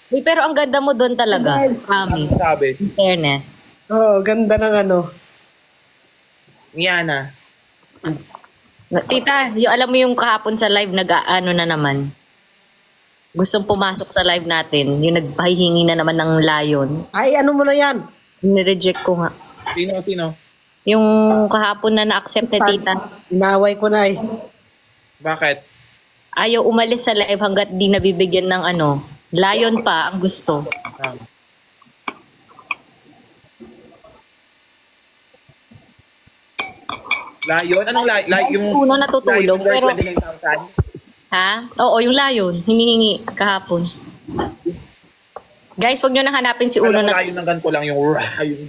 Uy, pero ang ganda mo doon talaga. Guys. Promise. Sabi. In fairness. Oh, ganda ng ano. Yana. Tita, yung alam mo yung kahapon sa live, nag-ano na naman. Gustong pumasok sa live natin. Yung nagpahihingi na naman ng layon. Ay, ano mo na yan? Nireject ko nga. Sino? Yung kahapon na na-accept ni tita. Inaway ko na eh. Bakit? Ayaw umalis sa live hanggat di nabibigyan ng ano. Layon pa ang gusto. Ah. Layon? Anong layon? Si Uno natutulog, pero- 29,000? Ha? Oo, yung layon. Hinihingi kahapon. Guys, wag nyo na hanapin si Uno Alam ko na... layon ng ganito lang yung yung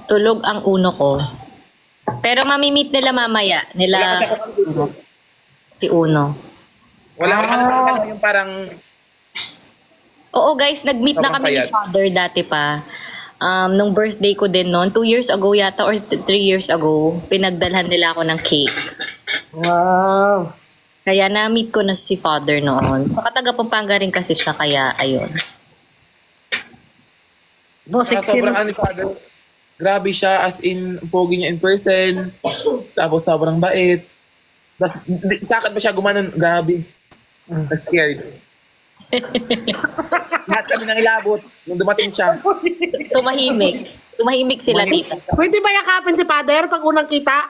Tulog ang Uno ko. Pero mamimit nila mamaya. wala Nila kasi ako dito. si Uno. Wala ano yung parang Oo guys, nag-meet na Sobrang kami ni payat. Father dati pa. Nung birthday ko din noon, 2 years ago yata or 3 years ago, pinagdalhan nila ako ng cake. Wow. Kaya na-meet ko na si Father noon. Saka taga Pampanga rin kasi siya, kaya ayun. Boss, sobrang ano ni Father. Grabe siya as in pogi niya in person. Tapos sobrang bait. Tapos sakit pa siya gumanon. Grabe. Scared. Lahat kami nang ilabot nung dumating siya. Tumahimik. Tumahimik sila tita. Pwede ba yakapin si Father pag unang kita?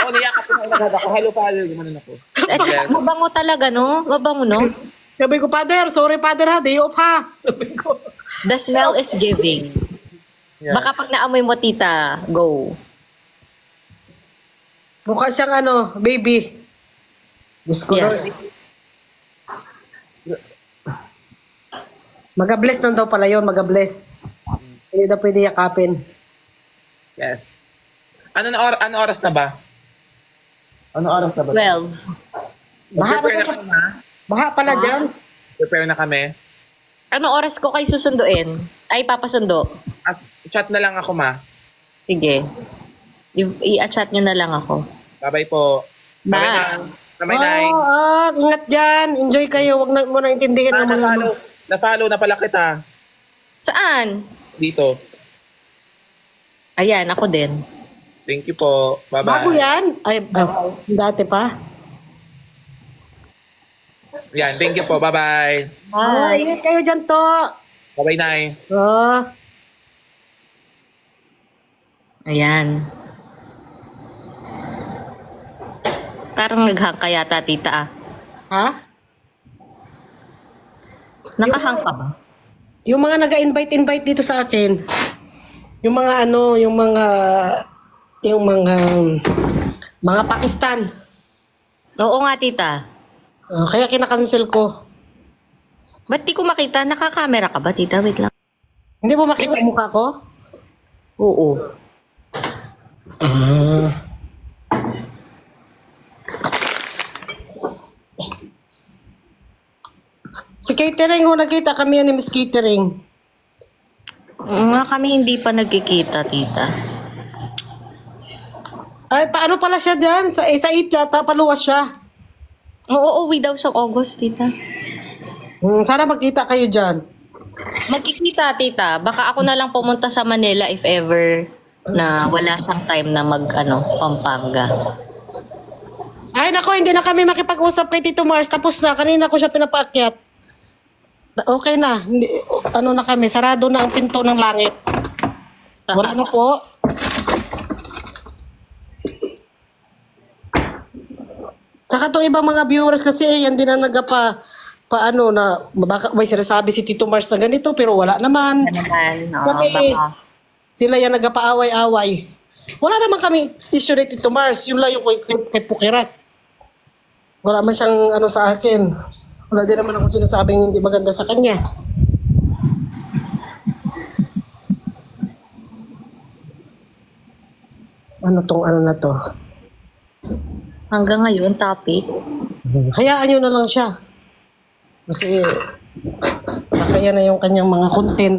Oo, niyakap ko na inagad ako. Hello, Father. Gumanon ako. At saka mabango talaga, no? Mabango, no? Sabi ko, Father, sorry Father ha, day off ha. Sabi ko. The smell is giving. Yeah. Baka pag naamoy mo, tita, go. Mukha siyang ano, baby. Diyos ko, Yeah. Lord. Mag-bless lang daw pala yun, mag-bless. Hindi na pwede yakapin. Yes. Ano oras na ba? Ano oras na ba? 12. Baha Prepare na na ka. kami, ha? Baha pala dyan. Prepare na kami. Anong oras ko kayo susunduin? Ay, papasundo. Chat na lang ako, ma. Sige. I-chat nyo na lang ako. Bye-bye po. Bye. Bye-bye na. Bye-bye. Ingat dyan. Enjoy kayo. Huwag na mo na intindihin ng mga ano. Na-follow na pala kita. Saan? Dito. Ayan, ako din. Thank you po. Bye-bye. Bago yan. Ay, dati pa. Yan, thank you po. Bye-bye. Ingat kayo dyan to. Bye-bye, Nay. Ayan. Parang naghang ka yata, tita, ah. Ha? Nakahang ka ba? Yung mga nag-invite dito sa akin. Yung mga ano, mga Pakistan. Oo nga, tita. Kaya kinakancel ko. Ba't di ko makita? Nakakamera ka ba, tita? Wait lang. Hindi mo makita ang mukha ko? Oo. Si catering ho, nakita kami yan ni Miss Catering. Nga kami hindi pa nagkikita, tita. Ay, paano pala siya dyan? Sa 8 yata, paluwas siya. Oo, uwi daw sa August, tita. Sana magkita kayo dyan. Magkikita, tita. Baka ako na lang pumunta sa Manila if ever na wala siyang time na Pampanga. Ay, nako, hindi na kami makipag-usap kay Tito Mars. Tapos na, kanina ko siya pinapaakyat. Okay na. Hindi, ano na kami, sarado na ang pinto ng langit. Wala na po. Tsaka to ibang mga viewers kasi yan din na paano na baka may sinasabi si Tito Mars na ganito pero wala naman. Ano naman? Oo, Kami, baka. sila yan nagpaaway-away. Wala naman kami issue ni Tito Mars. Yun lang yung kay Pukirat. Wala man siyang ano sa akin. Wala din naman ako sinasabing hindi maganda sa kanya. Ano tong ano na to? Hanggang ngayon, topic. Hayaan nyo na lang siya. Kasi baka yan na yung kanyang mga content.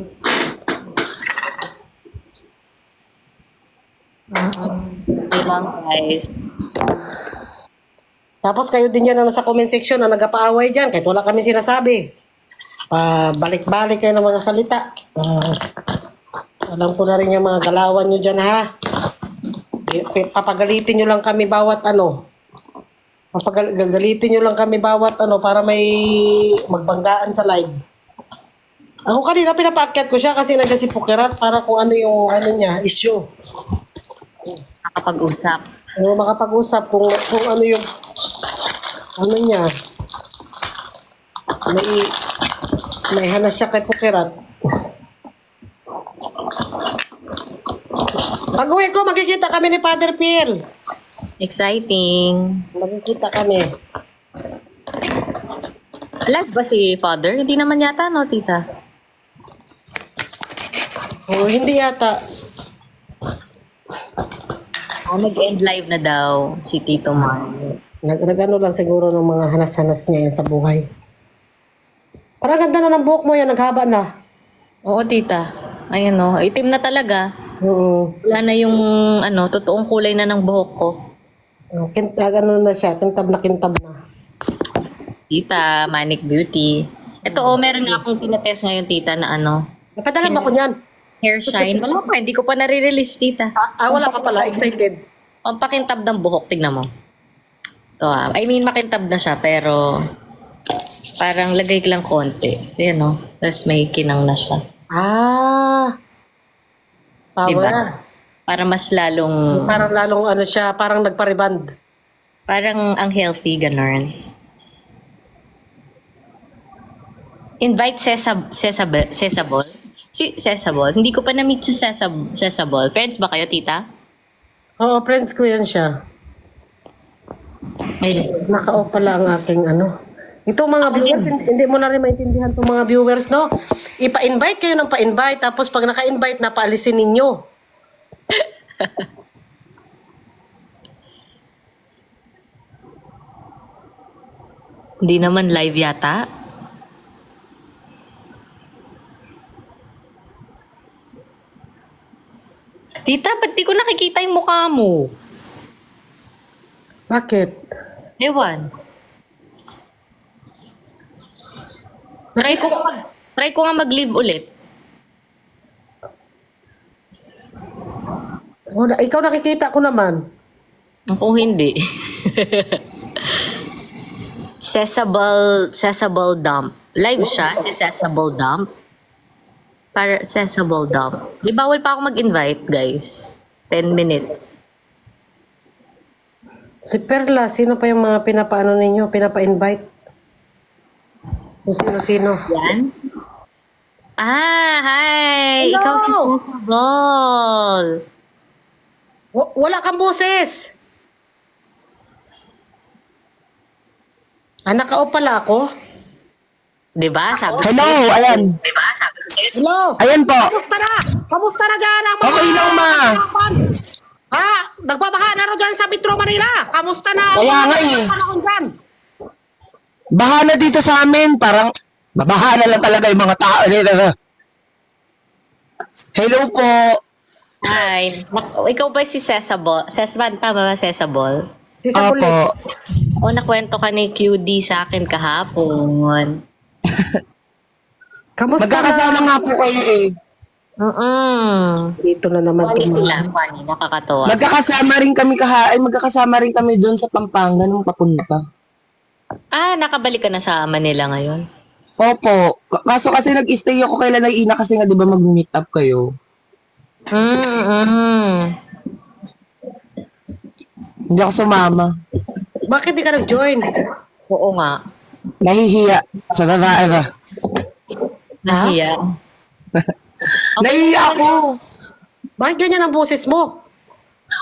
Okay lang, guys. Tapos kayo din yan na nasa comment section na nagpaaway dyan kahit wala kami sinasabi. Balik-balik kayo ng mga salita. Alam ko na rin yung mga galawan nyo dyan ha. Papagalitin nyo lang kami bawat ano. Papagalitin nyo lang kami bawat ano para may magbanggaan sa live. Ako kanina pinapaakyat ko siya kasi nagkasipukirat para kung ano yung ano niya, issue. Nakapag-usap. Makapag-usap kung ano yung ano niya. May hanas siya kay Pukirat. Pag-uwi ko, magkikita kami ni Father Phil. Exciting. Magkikita kami. Live ba si Father? Hindi naman yata, no, tita? Oo, hindi yata. Mag-end live na daw si Tito Mar. Nagano lang siguro ng mga hanas-hanas niya yan sa buhay. Parang ganda na ng buhok mo yan, naghaba na. Oo, tita. Ayan, no. Itim na talaga. Oo. Wala na yung, totoong kulay na ng buhok ko. Ano na siya, kintab na. Tita, Manic Beauty. Ito, meron nga akong tinatest ngayon, tita, na Napadala ba ko niyan? hair shine. Wala pa, hindi ko pa nare-release, tita. Wala pa pala, excited. Pampakintab ng buhok, tignan mo. Ito, makintab na siya, pero parang lagay lang konti. Ayan, no? Tapos may kinang na siya. Power. Diba? Para mas lalong, Parang lalong ano siya, parang nagpariband. parang ang healthy, ganun. Invite Sesabol. Si Sesabol. Hindi ko pa na-meet si Sesabol. Friends ba kayo, tita? Oo, friends ko yan siya. Ay, Naka-off pala ang aking ano. Itong mga viewers, hindi mo na rin maintindihan itong mga viewers, no? Ipa-invite kayo ng pa-invite, tapos pag naka-invite, napaalisin ninyo. hindi naman live yata. Tita, ba't di ko nakikita yung mukha mo? Bakit? Ewan. Try ko nga mag-live ulit. Ikaw nakikita ko naman. Kung hindi. Sesabol Dump. Live siya, si Sesabol Dump. Para Sesabol Dump. Di bawal pa ako mag-invite, guys. 10 minutes. Si Perla, sino pa yung mga pinapaano ninyo, pinapa-invite? Kung sino-sino. Yan. Hi! Hello! Ikaw si Sesabol. Wala kang boses! Naka-off pala ako? Di ba? Sabi ko Hello, sa'yo. ayan. Hello! Ayan po. Kamusta na? Kamusta na dyan ang mga... Okay lang, ma. Nagbabaha na rin dyan sa Metro Manila. Kamusta na? Kaya nga eh. Panahon dyan. Baha na dito sa amin. Parang, babaha na lang talaga yung mga tao dito. Hello po. Hi. Ikaw ba si Sesabol? Tama ba Sesabol? Si Sabulit. Opo. O, nakwento ka ni QD sa akin kahapon. Kamusta Magkakasama na? nga po kayo eh. Dito na naman Funny ito. sila. Funny. Nakakatawa. Magkakasama rin kami doon sa Pampanga nung papunta. Nakabalik ka na sa Manila ngayon? Opo. Kaso kasi nag-stay ako kay Lanay Ina kasi nga di ba mag-meet up kayo. Hindi ako sumama. Bakit di ka nag-join? Oo nga. Nahihiya sa babae ba? Nahiya. Nahihiya ako. Bakit ganyan ang boses mo?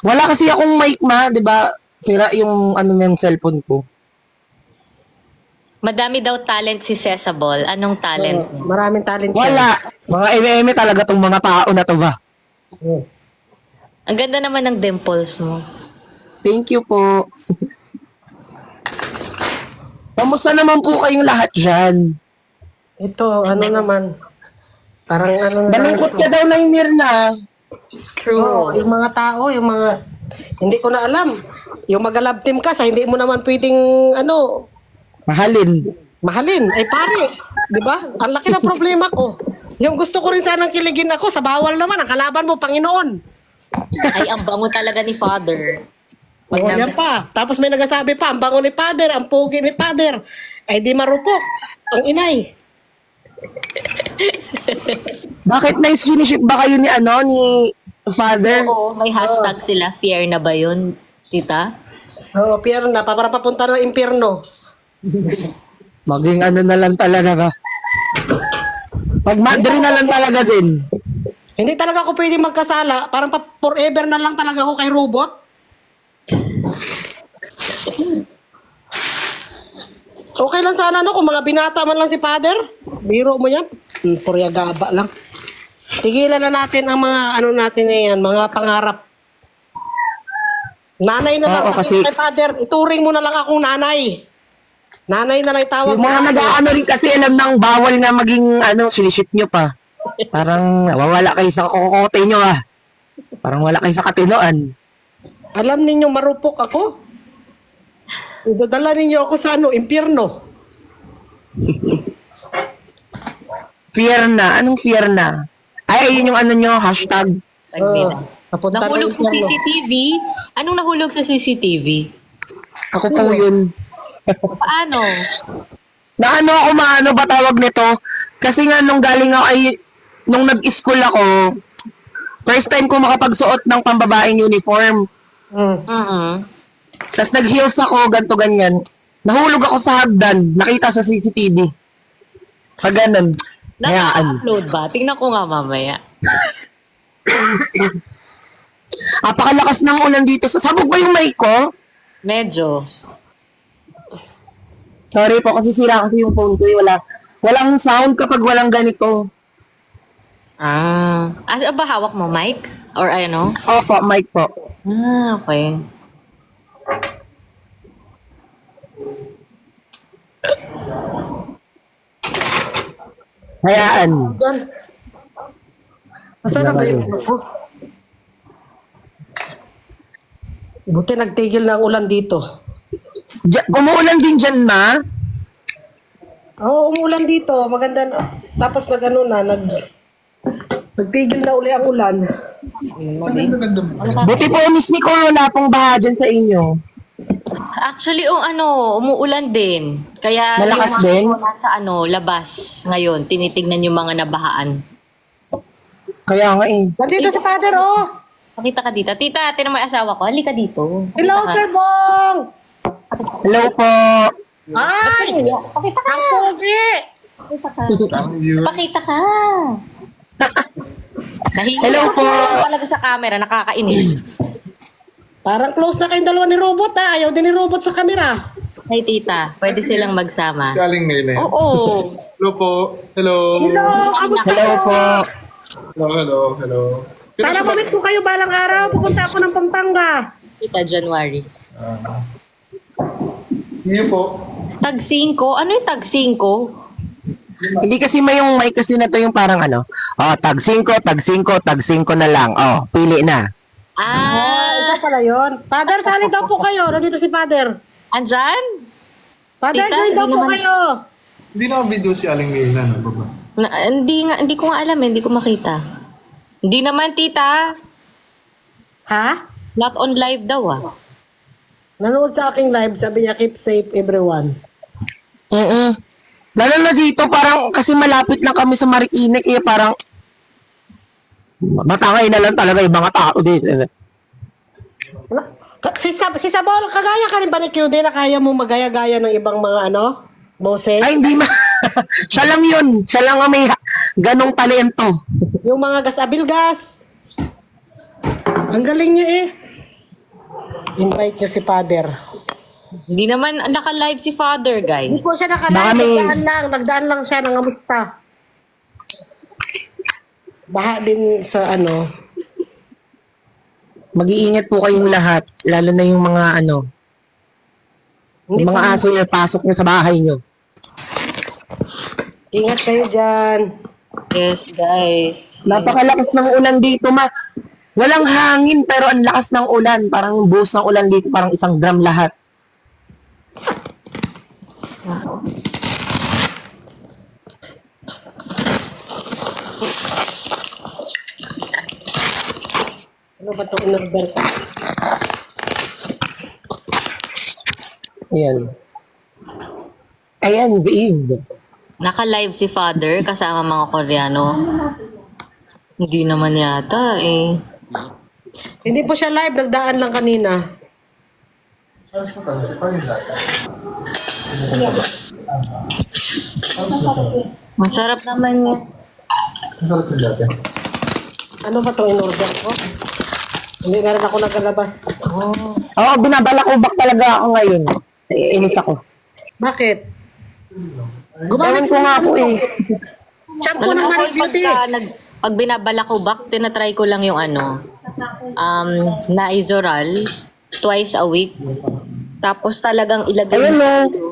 Wala kasi akong mic ma, di ba? Sira yung ano ng cellphone ko. Madami daw talent si Sesabol. Anong talent niya? Maraming talent siya. Wala. Mga eme talaga tong mga tao na to ba? Ang ganda naman ng dimples mo. Thank you po. Kamusta naman po kayong lahat dyan? Ito, ano naman. Parang ano naman. Balungkot ka daw na Mirna. True. Yung mga tao, yung mga... Hindi ko na alam. yung mag-love team ka sa hindi mo naman pwedeng ano, Mahalin. mahalin. Ay pare, di ba? Ang laki na problema ko. Yung gusto ko rin sanang kiligin ako, sa bawal naman, ang kalaban mo, Panginoon. Ay, ang bango talaga ni Father. Pag Oh, yan pa. Tapos may nagsasabi pa, ang bango ni Father, ang pogi ni Father. Ay di marupok. Ang inay. Bakit na-siniship ba kayo ni Father? Oo, may hashtag sila. Fear na ba yun, tita? Oo, Pierre na, para papunta ng impyerno. Maging ano na lang talaga ka. Pag madre na lang talaga din. Hindi talaga ako pwede magkasala. Parang forever na lang talaga ako kay robot. Okay lang sana no kung mga binata man lang si Father. Biro mo yan. Puryagaba lang. Tigilan na natin ang mga ano natin na yan, mga pangarap. Nanay na lang Oo, kasi- kay Father. Ituring mo na lang akong nanay. Nanay na lang itawag Yung mga sa akin. nag-ano rin kasi alam nang bawal nga maging siniship nyo pa. Parang nawawala kayo sa kokote nyo ah. Parang wala kayo sa katinoan. Alam ninyo marupok ako? Idadala ninyo ako sa impyerno. Fear na. Anong fear na? Ay, yun yung nyo, hashtag. Napunta na Nahulog sa impyerno. CCTV? Anong nahulog sa CCTV? Ako po yun. Paano? Ako ba tawag nito? Kasi nga nung galing ako nung nag-school ako, first time ko makapagsuot ng pambabaeng uniform. Mm-hmm. Tapos nag-heels ako, ganto ganyan. Nahulog ako sa hagdan, nakita sa CCTV. Pag ganun. Hayaan. Naka-upload ba? Tingnan ko nga mamaya. Apakalakas ng ulan dito. Sabog ba yung mic ko? Medyo. Sorry po, kasi sira kasi yung phone ko. Walang sound kapag walang ganito. Ba hawak mo, mic? Or ano? Opo, mic po. Okay. Hayaan. Yan. Nasaan na ba yung ko? Buti nagtigil na ang ulan dito. Umuulan din dyan, ma? Oo, umuulan dito. Maganda na. Tapos nagtigil na uli ang ulan. Buti po, Miss Nicole, wala pong baha dyan sa inyo. Actually, umuulan din. Kaya Malakas yung din? mga nasa labas ngayon, tinitignan yung mga nabahaan. Kaya nga eh. Nandito si Father, oh! Pakita ka dito. Tita, tinan mo yung asawa ko. Halika dito. Hello, Pakita ka. Sir Bong! Hello po. Ay! Pakita ka. Ang pogi! Pakita ka. Pakita ka. Nahihiya Hello po. talaga sa camera. Nakakainis. Parang close na kayong dalawa ni Robot, ha? Ayaw din ni Robot sa camera. Hey, tita. Pwede silang magsama. Si Aling May na yan. Oo. Hello po. Hello. Hello, kamusta Hello po. Hello. Sana mamit ko kayo balang araw. Pupunta ako ng Pampanga. Tita, January. Sige po. Tag 5? Ano yung tag 5? Hindi kasi may yung mic kasi na to yung parang tag 5 na lang. Pili na. Ito pala yun. Father, sali daw po kayo. Nandito si Father. Andyan? Father, Tita, join daw hindi po naman- kayo. Hindi na video si Aling May na, baba. Hindi ko nga alam. Hindi ko makita. Hindi naman, tita. Ha? Not on live daw Nanood sa aking live, sabi niya, keep safe everyone. Lalo na dito, parang kasi malapit lang kami sa Marikina, kaya parang matangay na lang talaga yung mga tao dito. Si Sabol, kagaya ka rin ba ni QD na kaya mo magaya-gaya ng ibang mga boses? Ay, hindi siya lang yun. Siya lang ang may ganong talento. Yung mga gas-abilgas. Ang galing niya eh. Invite niyo si Father. Hindi naman naka-live si Father, guys. Hindi po siya Baka nakalive. may- Nagdaan lang siya ng amusta. Baha din sa Mag-iingat po kayong lahat. Lalo na yung mga Hindi yung mga po- aso niya, pasok niya sa bahay niyo. Ingat kayo dyan. Yes, guys. Napakalakas ng ulan dito, ma. Walang hangin, pero ang lakas ng ulan. Parang buhos ng ulan dito, parang isang drum lahat. Ano ba itong in-order ko? Ayan. Ayan, babe. Naka-live si Father kasama mga Koreano. Hindi naman yata eh. Hindi po siya live, nagdaan lang kanina. Alas mo talaga, paano yung data? Masarap naman yun. Ang sarap yung data. Ano ba itong in-order ko? Hindi na rin ako nagalabas. Oh. Oo, binabalakubak talaga ako ngayon. Inis ako. Bakit? Gumamit ko nga po eh. Shampoo ng Manik Beauty. Pag binabala ko back, tinatry ko lang yung Naizoral twice a week. Tapos talagang ilagay Ayun mo. mo.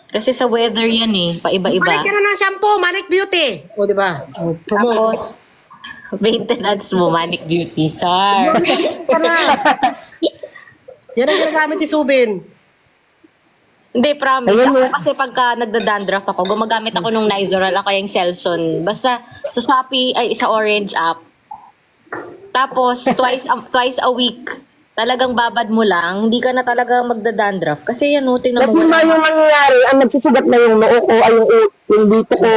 Kasi sa weather yan eh, paiba-iba. Balik ka na ng shampoo, Manik Beauty. O, di ba? O, promote. Tapos, maintenance mo, Manic Beauty. Char. Ka na. Yan ang ginagamit ni Subin. Hindi, promise. Ayun, Ako eh. kasi pagka nagda-dandruff ako, gumagamit ako nung Nizoral, ako yung Selsun. Basta sa Shopee, ay sa Orange app. Tapos, twice a week, talagang babad mo lang, hindi ka na talaga magda-dandruff. Kasi yan, tingnan Kasi mo. ba yung mangyayari, ang nagsusugat na yung noo ko, ay yung dito ko,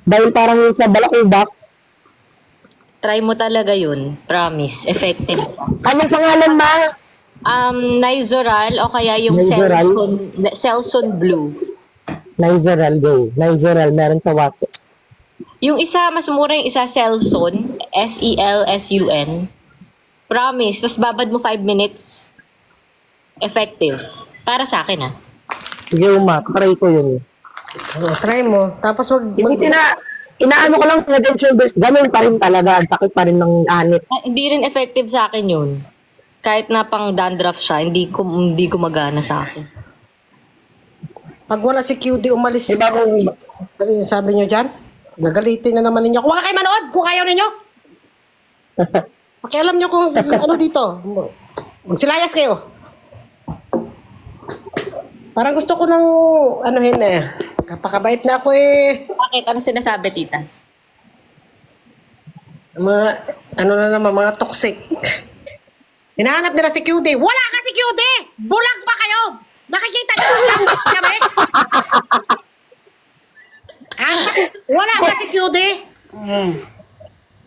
dahil parang yung sa balakubak. Try mo talaga yun. Promise. Effective. Anong pangalan ma? Nizoral o kaya yung Nizoral? Selsun Blue. Nizoral, go. Nizoral, meron sa WhatsApp. Yung isa, mas mura yung isa, Selsun. Selsun. Promise. Tapos babad mo 5 minutes. Effective. Para sa akin, Sige, ma, try ko yun. O, try mo. Tapos Hindi inaano ko lang sa head and shoulders, ganun pa rin talaga, ang sakit pa rin ng anit. Hindi rin effective sa akin yun. Kahit na pang dandruff siya, hindi gumagana sa akin. Pag wala si QD umalis. Diba kung, Ano yung sabi nyo dyan? Gagalitin na naman ninyo. Huwag kayo manood kung ayaw ninyo. Pakialam nyo kung ano dito. Magsilayas kayo. Parang gusto ko ng anuhin eh. Kapakabait na ako eh. Bakit? Ano sinasabi, tita? Mga, ano na naman, mga toxic. Hinahanap nila si QD. Wala ka si QD! Bulag pa kayo! Nakikita niyo lang kami? Wala ka si QD?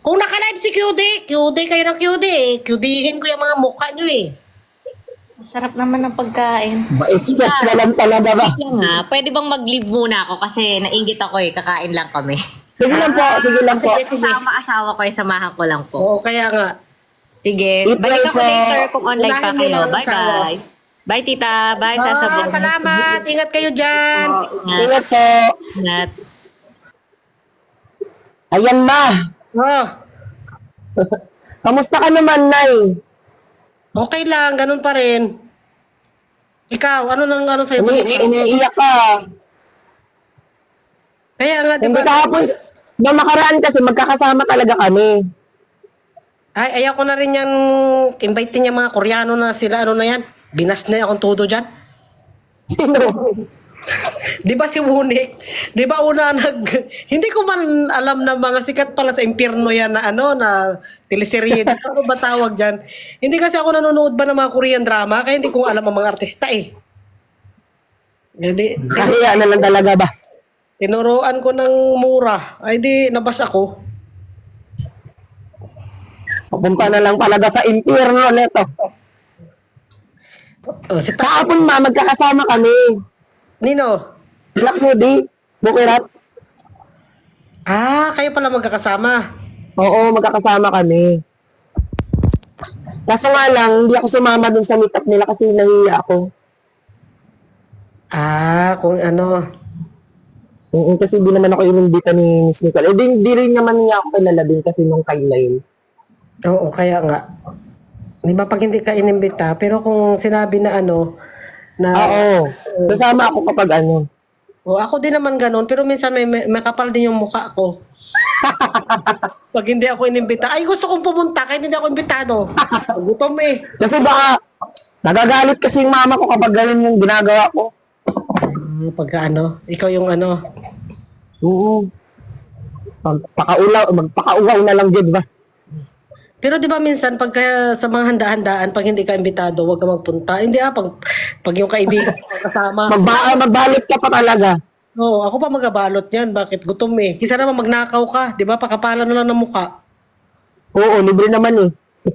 Kung naka-live si QD, QD kayo ng QD eh. QD-hin ko yung mga mukha nyo eh. Masarap naman ng pagkain. ma-stress na lang talaga ba? Kaya nga, pwede bang mag-leave muna ako kasi nainggit ako eh, kakain lang kami. Sige lang po, sige lang po. Sige. Kasama asawa ko eh, samahan ko lang po. Oo, kaya nga. Sige, Eat balik well ako po. later kung online pa Unahin mo kayo. lang ang asawa. Bye-bye. Bye, tita. Bye, sasabihin. Salamat. Ingat kayo dyan. Ingat. Ingat po. Ingat. Ayan ma. Oh, Kamusta ka naman, Nay? okay lang. Ganun pa rin. Ikaw, ano nang ano sa'yo? Iniiyak ka. Kaya nga, di Hindi ba? kahapon, nung nakaraan kasi magkakasama talaga kami. Ay, ayaw ko na rin yan. Invite niya mga Koreano na sila. Ano na yan? Binas na akong todo dyan. Sino? Di ba si Wunik? Di ba una hindi ko man alam na mga sikat pala sa impyerno yan na ano, na teleserye. Ano ba tawag dyan? Hindi kasi ako nanonood ba ng mga Korean drama, kaya hindi ko alam ang mga artista eh. Hindi, Kaya na lang talaga ba? tinuruan ko ng mura. Ay di, nabas ako. Pupunta na lang talaga sa impyerno nito. Oh, si Kahapon ma, magkakasama kami. Nino? Black Moody, Bukirat. Ah, kayo pala magkakasama. Oo, magkakasama kami. Kaso nga lang, hindi ako sumama dun sa meetup nila kasi nahiya ako. Ah, kung ano. Kasi di naman ako inimbita ni Miss Nicole. Di rin naman niya ako kilala din kasi nung time na yun. Oo, kaya nga. Di ba pag hindi ka inimbita, pero kung sinabi na ano, na Oo. Kasama ako kapag ano. O ako din naman ganun, pero minsan may kapal din yung mukha ko. Pag hindi ako inimbita, ay gusto kong pumunta kahit hindi ako imbitado. Gutom eh. Kasi baka, nagagalit kasi yung mama ko kapag ganun yung ginagawa ko. Pagka ano, ikaw yung ano. Oo. Magpakaulaw na lang din ba? Pero di ba minsan pagka sa mga handa-handaan, pag hindi ka imbitado, huwag ka magpunta. Hindi pag yung kaibigan ko kasama. Magbalot ka pa talaga. Oo, ako pa magabalot yan. Bakit? Gutom eh. Kisa naman magnakaw ka. Di ba? Pakapalan na lang ng mukha. Oo, libre naman eh.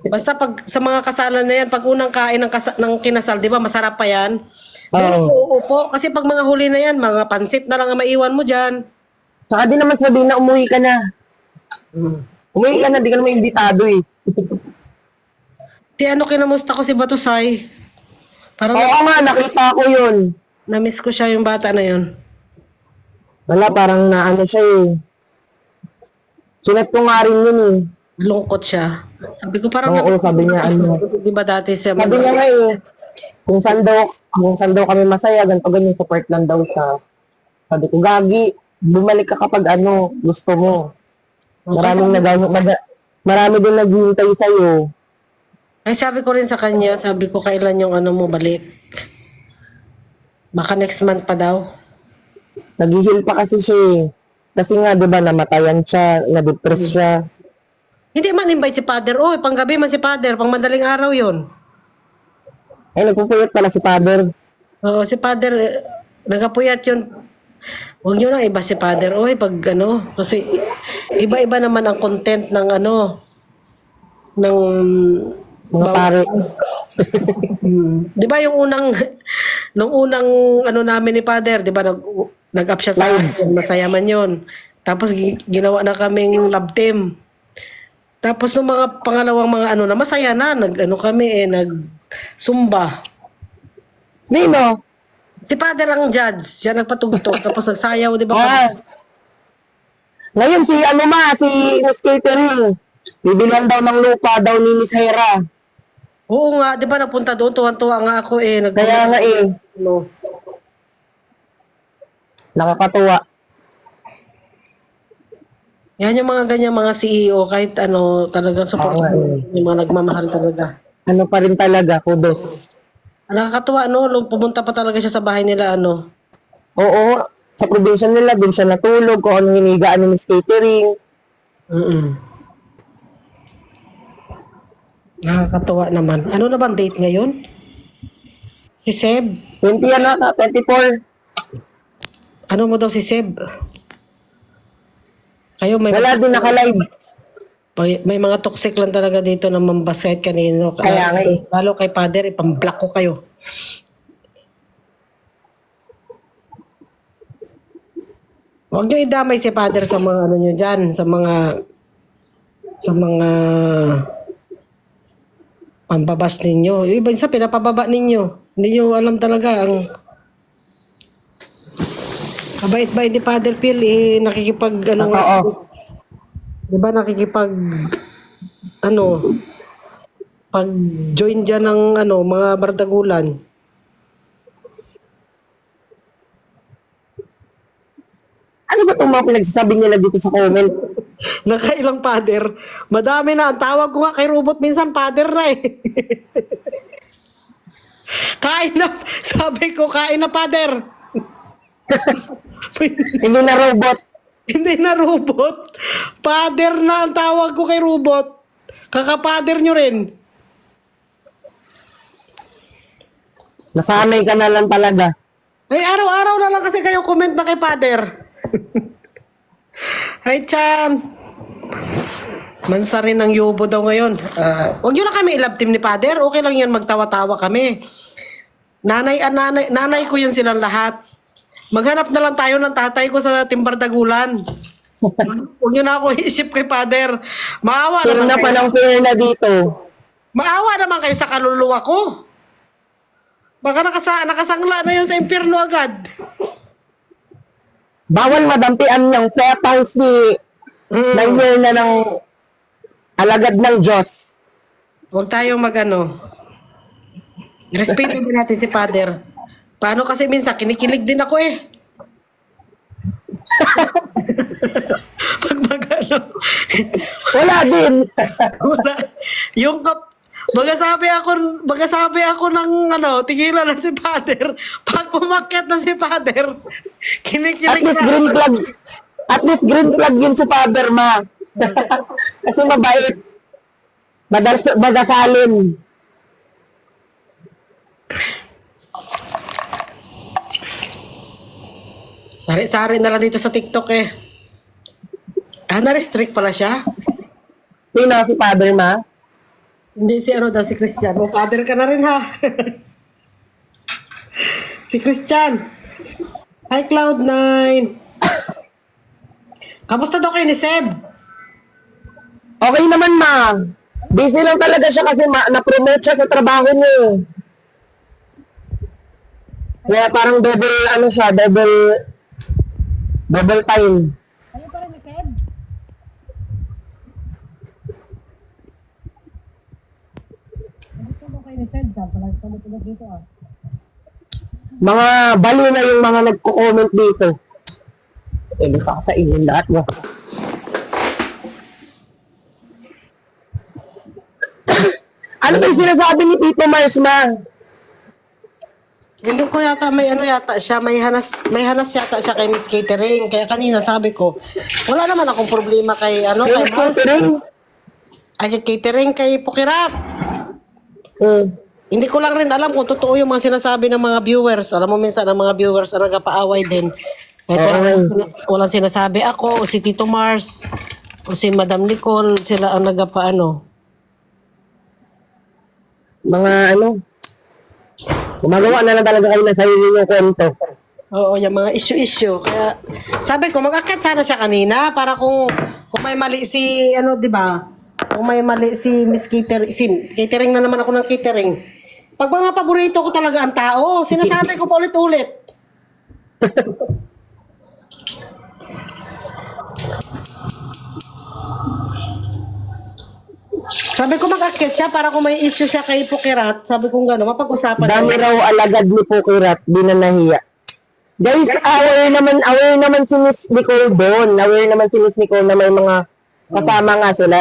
Basta pag sa mga kasalan na yan, pag unang kain ng kinasal, di ba? Masarap pa yan. Pero Oo. uupo. Kasi pag mga huli na yan, mga pansit na lang ang maiwan mo dyan. Saka di naman sabihin na umuwi ka na. Umuwi ka na, di ka naman imbitado eh. Si ano, kinamusta ko si Batusay. Parang Oo nga, nakita ko yun. na-miss ko siya yung bata na yun. Wala, parang naano siya eh. Chinat ko nga rin yun eh. Lungkot siya. Sabi ko parang Oo, sabi niya ano. di ba dati siya Sabi niya nga eh, kung saan daw kami masaya, ganito ganyan, support lang daw siya. Sabi ko, Gagi, bumalik ka kapag ano, gusto mo. Marami din naghihintay sa'yo. Ay sabi ko rin sa kanya, sabi ko kailan yung ano mo balik. Baka next month pa daw. Naghihil pa kasi siya eh. Kasi nga, di ba, namatayan siya, na-depress siya. Hindi man invite si Father. Oh, panggabi man si Father, pang madaling araw yon. Ay, nagpupuyot pala si Father. Oo, si Father, nagapuyat yun. Huwag nyo na iba si Father. Oy, pag ano, kasi iba-iba naman ang content ng ano, ng Mga pare. Di ba yung nung unang ano namin ni Father, di ba nag-up siya sa akin, masaya man yun. Tapos ginawa na kaming love team. Tapos nung mga pangalawang mga ano na masaya na, nag-ano kami nag-zumba. Nino? Si Father ang judge, siya nagpatugtog, tapos nagsayaw, di ba? Ah. Ngayon si Miss Catering. Bibilihan daw ng lupa daw ni Miss Hera. Oo nga, di ba napunta doon, tuwan-tuwa nga ako Kaya nga eh. No. Nakakatuwa. Yan yung mga ganyan mga CEO, kahit ano, talagang support yung mga nagmamahal talaga. Ano pa rin talaga, kudos. Nakakatuwa, no? Pumunta pa talaga siya sa bahay nila, ano? Oo, sa probinsya nila, dun siya natulog, kung anong hinigaan ni Miss Catering. Nakakatuwa naman. Ano na bang date ngayon? Si Seb? 24. Ano mo daw si Seb? Kayo may Wala din naka-live. may mga toxic lang talaga dito na mambas kahit kanino. Kaya nga eh. Lalo kay Father, ipang-block ko kayo. Huwag nyo idamay si Father sa mga ano nyo dyan, sa mga pambabas ninyo. Yung iba sa pinapababa ninyo. Hindi nyo alam talaga ang kabait-bait ni Father Phil nakikipag ano. Oo. Diba nakikipag pag join dyan ng mga bardagulan. Ano ba itong mga pinagsasabi nila dito sa comment? Nakailang Father. Madami na. Ang tawag ko nga kay Robot minsan Father na eh. Kain na. Sabi ko kain na Father. Hindi na robot. Hindi na Robot. Father na ang tawag ko kay Robot. Kaka-Father nyo rin. Nasanay ka na lang talaga. Ay, araw-araw na lang kasi kayo comment na kay Father. Hi, Chan. Mansa rin ang yubo daw ngayon. Huwag nyo na kami i-love team ni Father. Okay lang yan, magtawa-tawa kami. Nanay ko yan silang lahat. Maghanap na lang tayo ng tatay ko sa Timbardagulan. Huwag nyo na ako isip kay Father. Maawa Fair naman na pa kayo. ng fair na dito. Maawa naman kayo sa kaluluwa ko. Baka nakasangla na yan sa impyerno agad. Bawal madampian ng petals ni Naimir na ng alagad ng Diyos. Huwag tayong respeto din natin si Father. Paano kasi minsan kinikilig din ako eh. Pag magano. Wala din. Wala. Yung magasabi ako ng tigilan na si Father. Pag umakyat na si Father, At kinikilig least na. green flag. At least green flag yun si Father, ma. Kasi mabait. Madasalin. Sari-sari na lang dito sa TikTok eh. Na-restrict pala siya. Sino si Father, ma? Hindi si si Christian. O, Father ka na rin ha. Si Christian. Hi Cloud9. Kamusta daw kayo ni Seb? Okay naman, ma. Busy lang talaga siya kasi na-promote siya sa trabaho niya. Kaya parang double time. Ano pa rin ni Seb? Kamusta daw kayo ni Seb? Palag dito ah. Mga bali na yung mga nagko-comment dito. Gusto ko sa inyo lahat mo. Ano ba yung sinasabi ni Tito Mars, ma? Hindi ko yata may siya, may hanas yata siya kay Miss Catering. Kaya kanina sabi ko, wala naman akong problema kay Yung kay catering? Ay, kay Catering kay Pukirat. Hindi ko lang rin alam kung totoo yung mga sinasabi ng mga viewers. Alam mo minsan ang mga viewers ang nagpapaaway din. Kahit walang sinasabi ako, o si Tito Mars, o si Madam Nicole, sila ang Mga gumagawa na lang talaga kayo na sarili yung kwento. Oo, yung mga issue. Kaya sabi ko, mag-akat sana siya kanina para kung may mali si, di ba? Kung may mali si Miss Catering, catering na naman ako ng catering. Pag mga paborito ko talaga ang tao, sinasabi ko pa ulit-ulit. Sabi ko mag-akit siya para kung may issue siya kay Pukirat, sabi ko mapag-usapan Dami natin. raw alagad ni Pukirat, di na nahiya. Guys, aware naman si Miss Nicole doon. Aware naman si Miss Nicole na may mga kasama nga sila.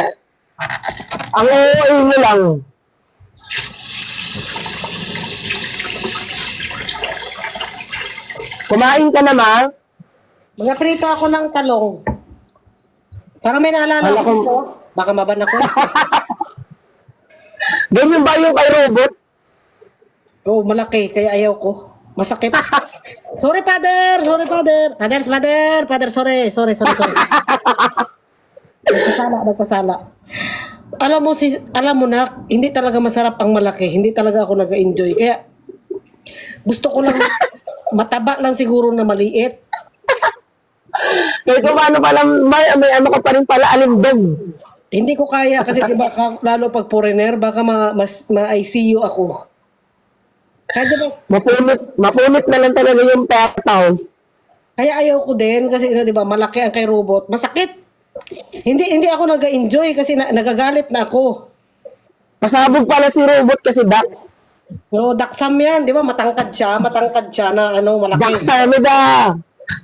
Ang OA mo lang. Kumain ka na, ma? Mga prito ako ng talong. Para may naalala Wala ako. kong- Baka maban ako. Ganyan ba yung kay robot? Oo, malaki. Kaya ayaw ko. Masakit. Sorry, Father. Father, sorry. Nagkasala. Alam mo na, hindi talaga masarap ang malaki. Hindi talaga ako nag-enjoy. Kaya, gusto ko lang, mataba lang siguro na maliit. Kahit kung paano pala, may ano ka pa rin pala, alindog. Hindi ko kaya kasi diba, lalo pag foreigner, baka ma-ICU ako. Kaya diba, Mapunit na lang talaga yung petals. kaya ayaw ko din kasi diba, malaki ang kay robot. Masakit. Hindi ako nag-enjoy kasi nagagalit na ako. Pasabog pala si robot kasi Dax. No, daksam yan, di ba? Matangkad siya na malaki. Daksamida.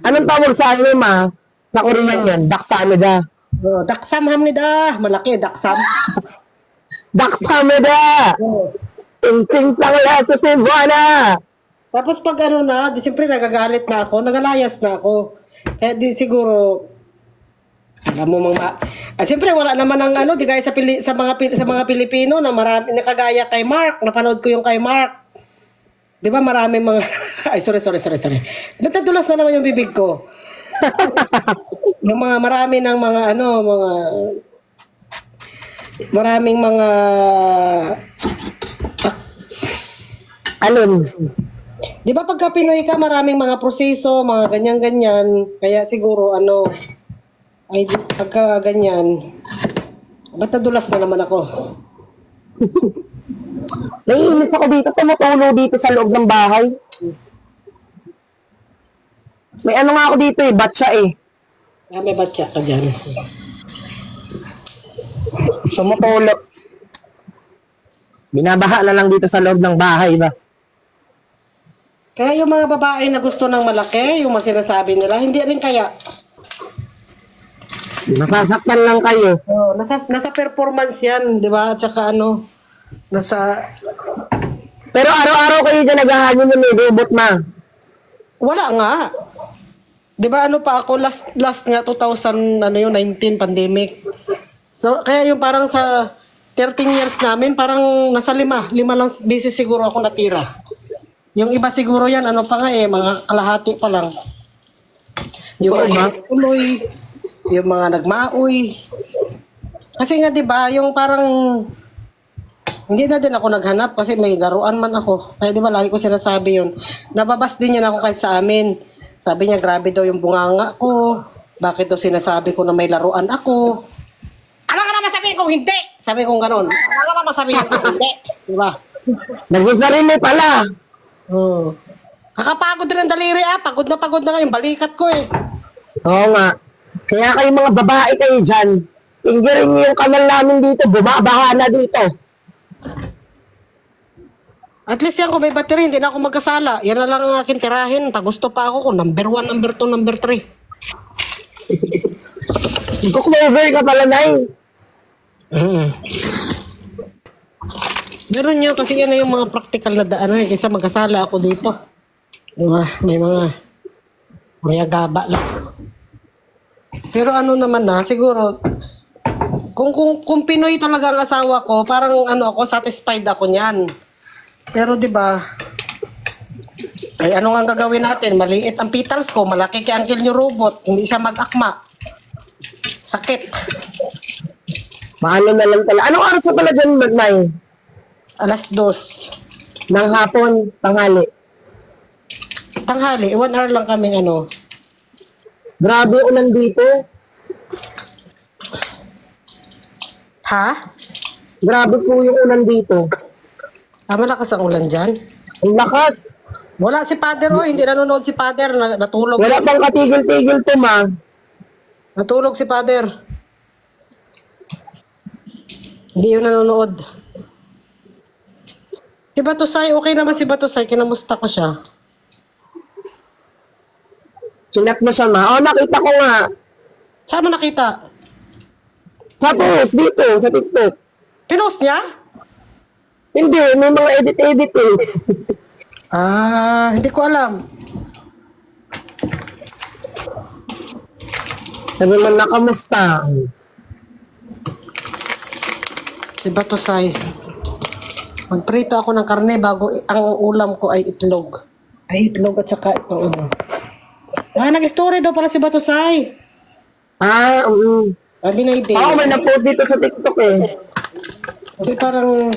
Anong tawag sa ano, ma? Sa Korean yan, Daksamida. No, daksam hamnida, malaki daksam. Daksamida! Ting-ting pangla sa Cebuana! Tapos pag di siyempre nagagalit na ako, nagalayas na ako. Kaya di siguro alam mo siyempre wala naman ang di gaya sa mga Pilipino na marami nakagaya kay Mark. Napanood ko yung kay Mark. 'Di ba maraming mga ay sorry. Natadulas na naman yung bibig ko. Yung marami ng mga maraming mga Alin? Di ba pagka Pinoy ka, maraming mga proseso, mga ganyan-ganyan. Kaya siguro, ay pagka ganyan, natadulas na naman ako. Naiinis ako dito, tumutulo dito sa loob ng bahay. May ano nga ako dito batsa May batya ka dyan. Tumutulo. Binabaha na lang dito sa loob ng bahay ba? Kaya yung mga babae na gusto ng malaki, yung mga sinasabi nila, hindi rin kaya. Nasasaktan lang kayo. Oh, nasa performance yan, di ba? At saka ano, nasa... Pero araw-araw kayo dyan naghahangin ng may robot, ma. Wala nga. Di ba ano pa ako, last nga 2019 pandemic. So, kaya yung parang sa 13 years namin, parang nasa lima lang beses siguro ako natira. Yung iba siguro yan, ano pa nga mga kalahati pa lang. Yung mga tuloy, yung mga nagmaoy. Kasi nga 'di ba, yung parang hindi na din ako naghanap kasi may laruan man ako. Kaya 'di ba lagi ko sinasabi 'yun. Nababas din niya ako kahit sa amin. Sabi niya grabe daw yung bunganga ko. Bakit daw sinasabi ko na may laruan ako? Ano ka naman sabihin kung hindi? Sabi kong gano'n. Ano ka naman sabihin kung hindi? 'Di ba? Nagsasarili pala. Oh. Kakapagod rin ang daliri Pagod na nga yung balikat ko eh. Oo nga. Kaya kayo mga babae kayo dyan, inggirin niyo yung kanal namin dito, bumabaha na dito. At least yan kung may battery, hindi na ako magkasala. Yan na lang ang akin tirahin. Pag gusto pa ako kung number 1, number 2, number 3. Cook-over ka pala, Nay. Meron nyo kasi yan na yung mga practical na daan kaysa magkasala ako dito. Diba? May mga gaba lang. Pero ano naman siguro, kung Pinoy talaga ang asawa ko, parang ako, satisfied ako niyan. Pero 'di ba? Ay ano nga ang gagawin natin? Maliit ang petals ko, malaki kay Uncle nyo robot, hindi siya mag-akma. Sakit. Maano na lang pala. Anong oras na pala dyan, Nay? 2:00 Nang hapon, tanghali. tanghali, 1 hour lang kaming Grabe ulan dito. Ha? Grabe po yung ulan dito. Malakas ang ulan dyan. Ang lakas. Wala si Father, hindi nanonood si Father, natulog. Wala pang katigil-tigil to, ma. Natulog si Father. Hindi yun nanonood. Si Batusay, okay naman si Batusay, kinamusta ko siya. Sinat mo siya, ma. Oh, nakita ko nga. Saan mo nakita? Sa post dito, sa TikTok. Pinost niya? Hindi, may mga edit-edit eh. Hindi ko alam. Sabi man na, kamusta? Si Batusay. Magprito ako ng karne bago ang ulam ko ay itlog. Ay, itlog at saka itong nag-story daw pala si Batusay. Sabi na ide. Oo, may na-post dito sa TikTok eh. Kasi parang...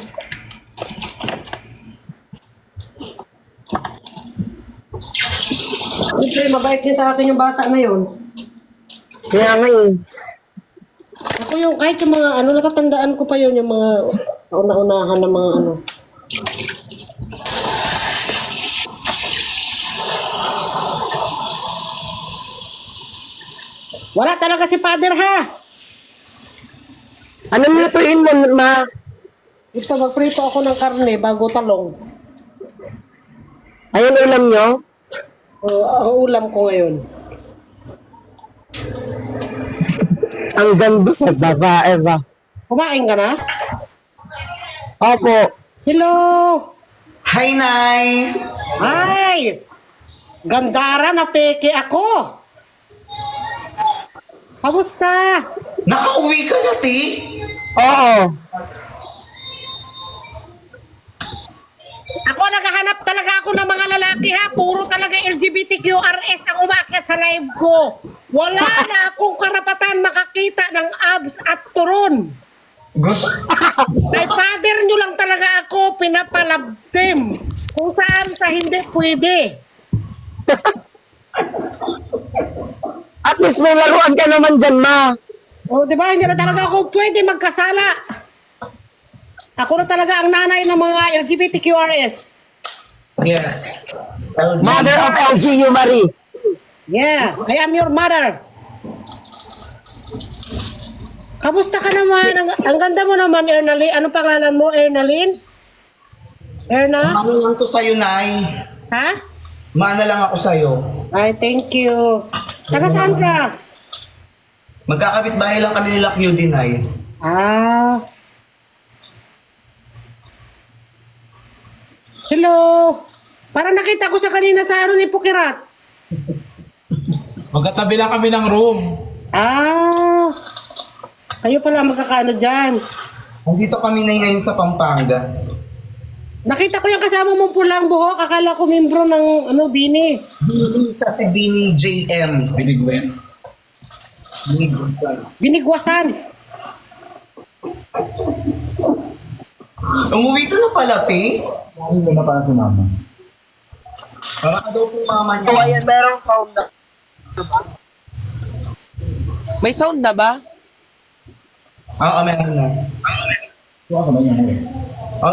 Siyempre, mabait niya sa akin yung bata na yun. Kaya nga eh. Ako yung, kahit yung mga natatandaan ko pa yun, yung mga una-unahan na mga Wala talaga si Father, ha? Ano lutuin mo, ma? Ito, magprito ako ng karne bago talong. Ayun ulam nyo? Ang ulam ko ngayon. Ang ganda sa babae ba? Kumain ka na? Opo. Hello! Hi, Nay! Hi! Gandara na peke ako! Kamusta? Nakauwi ka na, Ti? Oo. Ako naghahanap talaga ako ng mga lalaki, ha? Puro talaga LGBTQRS ang umakyat sa live ko. Wala na akong karapatan makakita ng abs at turon. Gusto? Kay Father nyo lang talaga ako pinapalabtim. Kung saan sa hindi pwede. At least may laruan ka naman dyan, ma. O, di ba? Hindi na talaga ako pwede magkasala. Ako na talaga ang nanay ng mga LGBTQRS. Yes. Mother of LGU, Marie. Yeah, I am your mother. Kamusta ka naman? Ang ganda mo naman, Ernalyn. Ano pangalan mo, Ernalyn? Erna? Maano lang to sa'yo, Nay. Ha? Maana lang ako sa'yo. Ay, thank you. Taga saan ka? Magkakabit bahay lang kami nila Q-Deny. Ah. Hello. Parang nakita ko siya kanina sa ni Pukirat. Magkatabi lang kami ng room. Ah. Kayo pala magkakano dyan. Nandito kami na ngayon sa Pampanga. Nakita ko yung kasama mong pulang buhok. Akala ko membro ng Bini. Kasi Bini JM. Binigwen. Binigwasan. Umuwi ka na pala, te. Hindi na para si mama. Para ka daw po mama niya. Oh, ayan, merong sound na. May sound na ba? Oo, meron na. Kuha ka ba niya ngayon?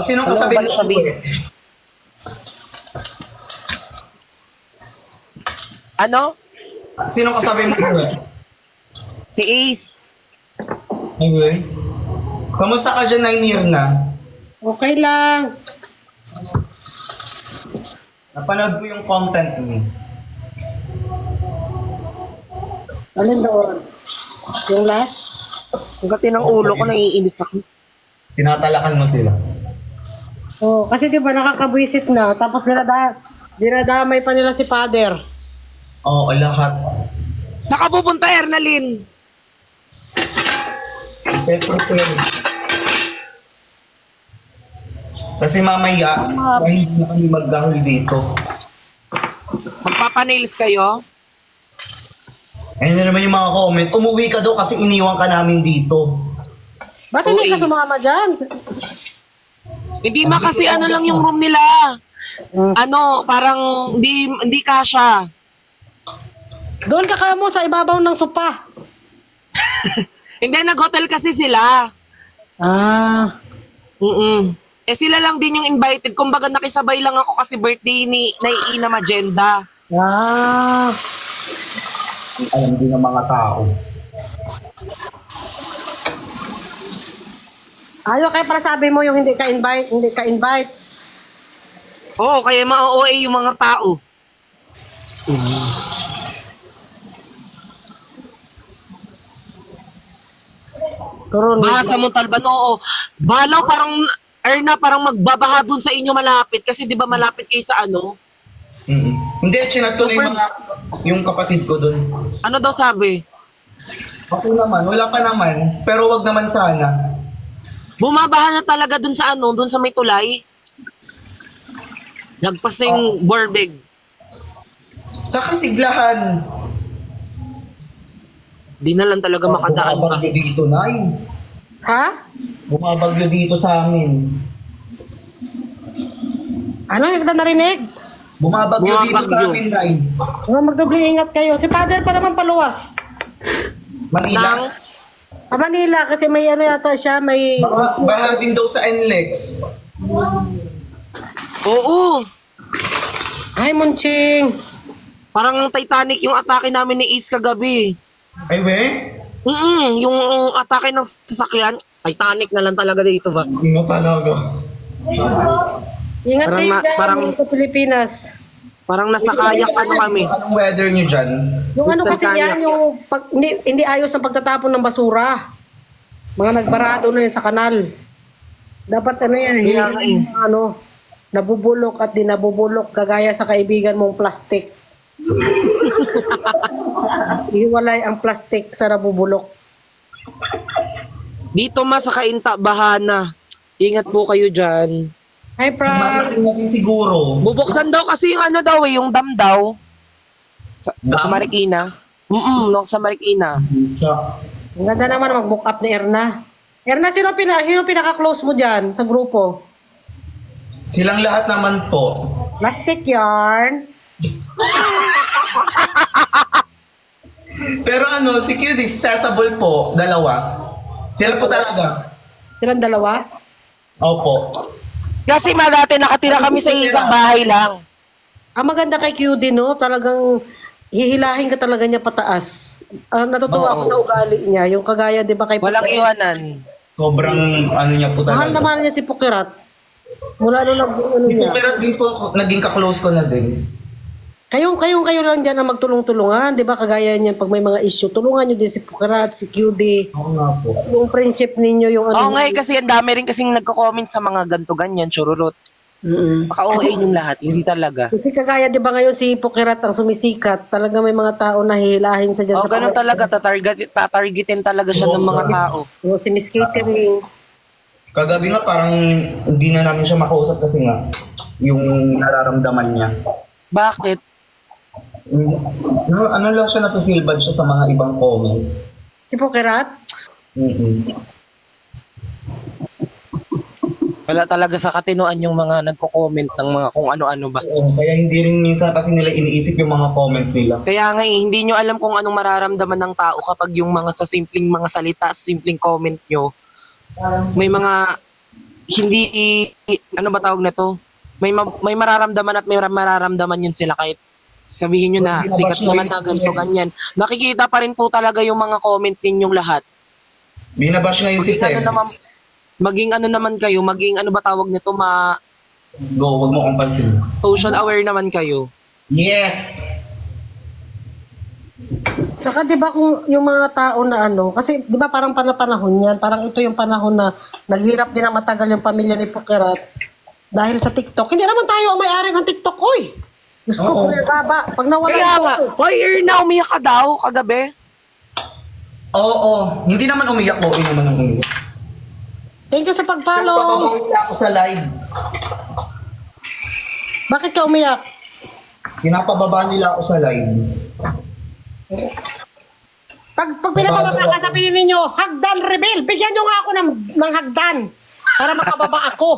Sinong Ano kasabi ba mo? sabi? Ano? Sinong kasabi mo? Si Ace. Anyway. Kamusta ka dyan, 9 year na? Okay lang. Napanood ko yung content mo. Alin doon? Yung last? Ang gati ng ulo ko, naiinis ako. Tinatalakan mo sila. Oh, kasi di ba nakakabwisit na. Tapos dinadamay pa nila si Father. Oo, lahat. Saka pupunta, Ernalyn. Siyempre. Kasi mamaya, hindi na kami magdahol dito. Magpapanails kayo? Ayun na naman yung mga comment. Umuwi ka daw kasi iniwan ka namin dito. Ba't hindi Okay. ka sumama dyan? Hindi kasi ano lang yung room nila. Ano, parang hindi kasha. Doon ka kamo sa ibabaw ng sopa. Hindi, nag-hotel kasi sila. Ah. Eh sila lang din yung invited. Kumbaga nakisabay lang ako kasi birthday ni Ina Magenda. Ah. Alam din ng mga tao. Ayaw kaya para sabi mo yung hindi ka invite. Oo, kaya ma-OA yung mga tao. Turon. Bahasa Montalban, oo. Balaw parang, Erna, parang magbabaha dun sa inyo malapit. Kasi di ba malapit kayo sa ano? Hindi, chinat ko na yung mga, yung kapatid ko dun. Ano daw sabi? Ako naman, wala pa naman. Pero wag naman sana. Bumabaha na talaga dun sa ano, dun sa may tulay. Nagpas na yung Borbeg. Sa kasiglahan. Di na lang talaga makadaan pa. Bumabagyo dito, Nay. Ha? Bumabagyo dito sa amin. Ano yung kita narinig? Bumabagyo dito sa Bumabagyo. amin, Nay. Magdobli ingat kayo. Si Father pa naman paluwas. Manila. Nang, Manila kasi may ano yata siya, may... Baha din daw sa NLEX. oo. Ay, Munching. Parang Titanic yung atake namin ni Ace kagabi. Ay, we? Yung atake ng sasakyan, Titanic na lang talaga dito ba? Hindi nga talaga. Ingat Parang kayo na- dyan parang- sa Pilipinas. Parang nasa kayak ano kami. Anong weather nyo dyan? Yung ano Crystal kasi kayak. yan, yung hindi ayos ang pagtatapon ng basura. Mga nagbarado na yan sa kanal. Dapat ano yan, Kaya nga hindi ano, nabubulok at di nabubulok kagaya sa kaibigan mong plastic. Ihiwalay ang plastic sa nabubulok. Dito sa Kainta, bahana. Ingat po kayo dyan. Hi, Pra. Marating natin siguro. Bubuksan daw kasi yung ano daw yung dam daw. Sa Dam? Marikina. No, sa Marikina. Ang ganda naman mag-book up ni Erna. Erna, sino pinaka-close mo dyan sa grupo? Silang lahat naman po. Plastic yarn. Pero ano, security, accessible po, dalawa. Sila po talaga. Silang dalawa. Opo. Kasi dati nakatira kami sa isang bahay lang. Ang maganda kay QD, no? Talagang hihilahin ka talaga niya pataas. Natutuwa ako sa ugali niya. Yung kagaya, di ba, kay Walang Pukirat. iwanan. Sobrang ano niya po Mahal talaga. naman niya si Pukirat. Mula nung ano Di po, niya. pero din po, naging kaklose ko na din. Naging kaklose ko na din. Kasi, Kayo lang dyan na magtulong-tulungan, di ba? Kagaya niyan, pag may mga issue, tulungan nyo din si Pukarat, si QD. Oo nga po. Yung friendship ninyo, yung Oo nga kasi ang dami rin kasing nagko-comment sa mga ganto ganyan, chururot. Baka OA yung lahat, hindi talaga. Kasi kagaya, di ba ngayon si Pukirat ang sumisikat, talaga may mga tao na hihilahin sa dyan Oo, sa ganun talaga, tatargetin talaga siya ng mga tao. Yung si Miss Catering. Kagabi nga parang hindi na namin siya makausap kasi nga yung nararamdaman niya. Bakit? Ano lang siya nasa-feel bad siya sa mga ibang comments. Si Pukirat? Wala talaga sa katinoan yung mga nagko-comment ng mga kung ano-ano ba. Oo, kaya hindi rin minsan kasi nila iniisip yung mga comments nila. Kaya nga hindi nyo alam kung anong mararamdaman ng tao kapag yung mga sa simpleng mga salita, simpleng comment nyo, may mga hindi, ano ba tawag na to? May mararamdaman at may mararamdaman yun sila kahit sabihin nyo na sikat naman na ganito ganyan. Nakikita pa rin po talaga yung mga comment ninyong lahat. Binabash na yun si Seb. Maging ano naman kayo, maging ano ba tawag nito, Go, wag mo kong pansin. social aware naman kayo. Yes! Tsaka 'di ba kung yung mga tao na ano, kasi 'di ba parang panahon 'yan, parang ito yung panahon na naghirap din na matagal yung pamilya ni Pukirat dahil sa TikTok. Hindi naman tayo ang may-ari ng TikTok, oy. Gusto ko na baba. Pag nawala Kaya nga, ito. why na umiyak ka daw kagabi? Oo, hindi naman umiyak ko, naman ang umiyak. Thank you sa pag-follow. Napapabawin ako sa live. Bakit ka umiyak? Pinapababa nila ako sa live. Pag pinapababa ka, sabihin ninyo, hagdan rebel. Bigyan nyo nga ako ng hagdan para makababa ako.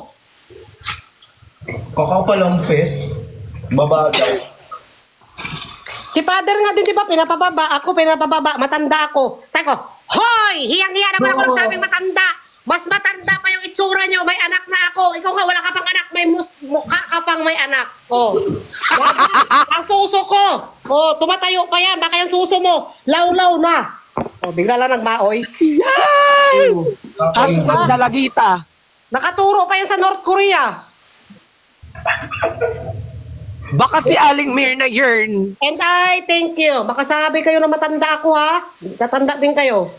Kakao pa lang, Fes. Baba daw. Si father nga din, di ba, pinapababa ako, matanda ako. Sabi ko, hoy, hiyang-hiya naman ako ng sabing matanda. Mas matanda pa yung itsura nyo, may anak na ako. Ikaw nga, wala ka pang anak, may mukha ka pang may anak. Oh. Ang suso ko. Oh, tumatayo pa yan, baka yung suso mo, law-law na. Oh, bigla lang nagmaoy. Yes! Hashtag dalagita. Nakaturo pa yan sa North Korea. Baka si Aling Mirna Yern. And I thank you. Baka sabi kayo na matanda ako, ha? Tatanda din kayo.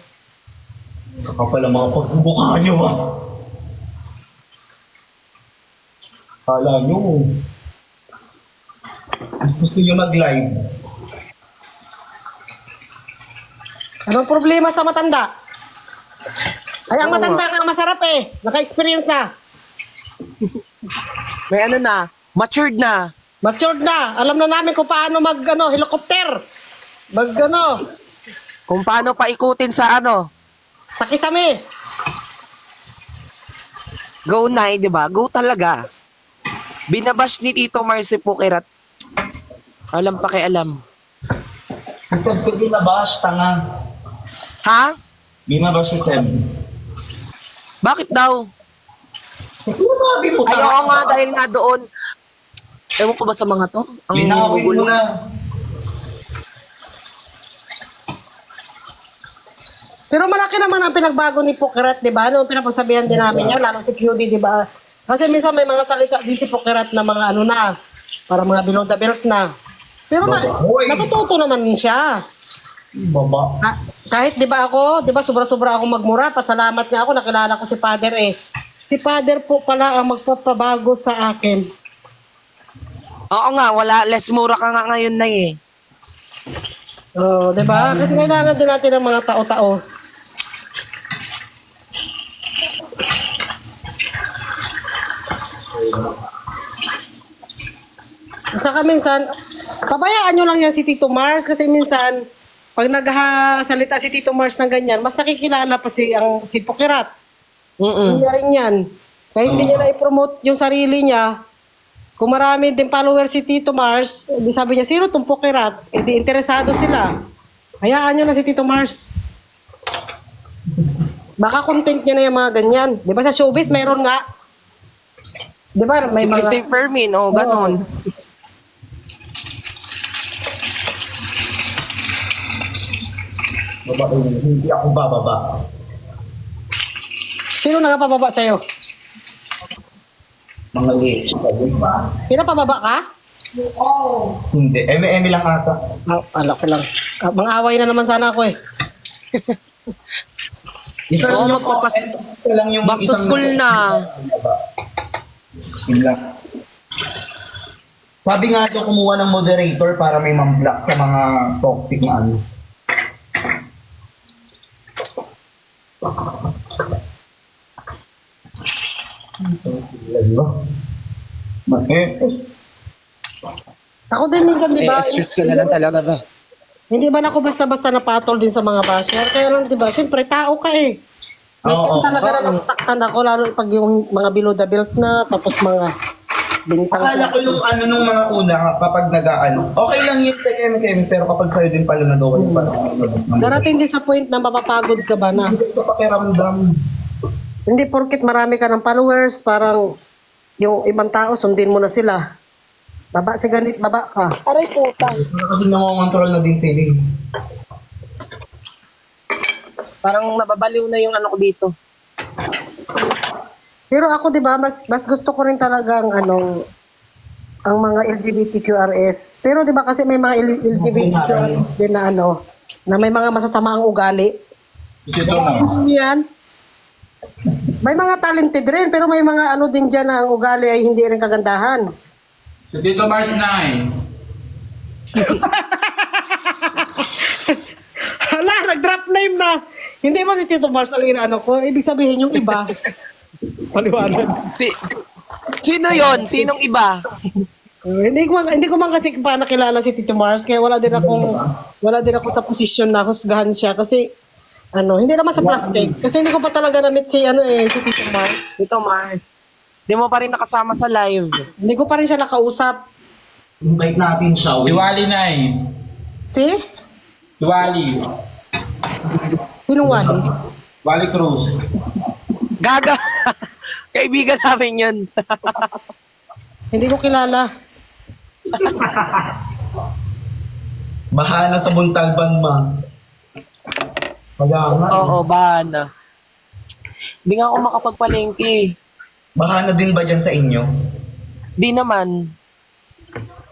Kakao pa lang mga pagbubuka nyo, ha? Kala nyo. Gusto nyo mag-live. Anong problema sa matanda? Ay, ang matanda nga masarap eh. Naka-experience na. May ano na, matured na. Matured na. Alam na namin kung paano helicopter. Kung paano paikutin sa Sa kisame. Go na, di ba? Go talaga. Binabash ni Tito Marcy Pukirat. Alam pa kay alam. Si Seb ko binabash, tanga. Ha? Binabash si Seb. Bakit daw? Sabi mo, Ay, oo nga, dahil nga doon. Ewan ko ba sa mga to? Ang Binawin mo gugulo. na. Pero malaki naman ang pinagbago ni Pukirat, di ba? Noong pinapagsabihan din namin yan, lalo si QD, di ba? Kasi minsan may mga salita din si Pukirat na mga na, para mga below the belt na. Pero Hoy! natututo naman siya. Baba. Kahit di ba sobra-sobra ako magmura, pasalamat nga ako, nakilala ko si Father eh. Si Father po pala ang magpapabago sa akin. Oo nga, less mura ka nga ngayon na eh. Oh, di ba? Kasi kailangan din natin ng mga tao-tao. At saka minsan, pabayaan nyo lang yan si Tito Mars kasi minsan, pag nagsasalita si Tito Mars ng ganyan, mas nakikilala pa si Pukirat. Hindi rin yan. Kaya hindi niya na-promote yung sarili niya. Kung marami din followers si Tito Mars, di sabi niya, sino itong Pukirat? Eh di interesado sila. Hayaan nyo na si Tito Mars. Baka content niya na yung mga ganyan. Di ba sa showbiz, mayroon nga. Di ba? May Si mga... Steve Fermin, ganon. Baba, hindi ako bababa. Sino nakapababa sa'yo? Mga late. Pinapababa ka? Hindi. Eme lang ata. Ala ko lang. Mga away na naman sana ako eh. Isa Oo, lang yung isa lang yung Back to isang- school na. Yun lang. Sabi nga daw kumuha ng moderator para may mam-block sa mga toxic na ano. Ako din minsan, di ba? Stress ka na lang talaga ba? Hindi ba ako basta-basta napatol din sa mga basher? Kaya lang, di ba? Siyempre, tao ka eh. May Oo, time talaga na nasasaktan ako, lalo pag yung mga below the belt na, tapos mga bintang. Akala ko yung ano nung mga una kapag nag-aano. Okay lang yun kay pero kapag sa'yo din pala na daw yung parang Darating din sa point na mapapagod ka ba na? hindi ko pakiramdam. Hindi porkit marami ka ng followers, parang yung ibang tao, sundin mo na sila. Baba si ganit, baba ka. Aray puta. Kasi nangongontrol na din sila. Parang nababaliw na yung ano ko dito. Pero ako, di ba, mas gusto ko rin talagang ang mga LGBTQRS. Pero di ba kasi may mga LGBTQRS din na na may mga masasama ang ugali. Ito na. Hindi yan. May mga talented rin, pero may mga din dyan na ang ugali ay hindi rin kagandahan. Si Tito Mars 9. Hala, nag-drop name na. Hindi ba si Tito Mars ang inaano ko? Ibig sabihin yung iba. Paliwanag. Sino yon? Sinong iba? Hindi ko man kasi pa nakilala si Tito Mars kaya wala din ako sa posisyon na husgahan siya kasi hindi naman sa plastic kasi hindi ko pa talaga na-meet si si Tito Mars. Ito, Mars. Di mo pa rin nakasama sa live. Hindi ko pa rin siya nakausap. Invite natin siya. Si Wally 9. Si? Si Wally. Sinong Wally? Wally Cruz. Gaga. Kaibigan namin yun. Hindi ko kilala. Bahala sa Buntalban ma. Kaya nga. Oo, bahana. Hindi nga ako makapagpalengke. Bahala din ba dyan sa inyo? Di naman.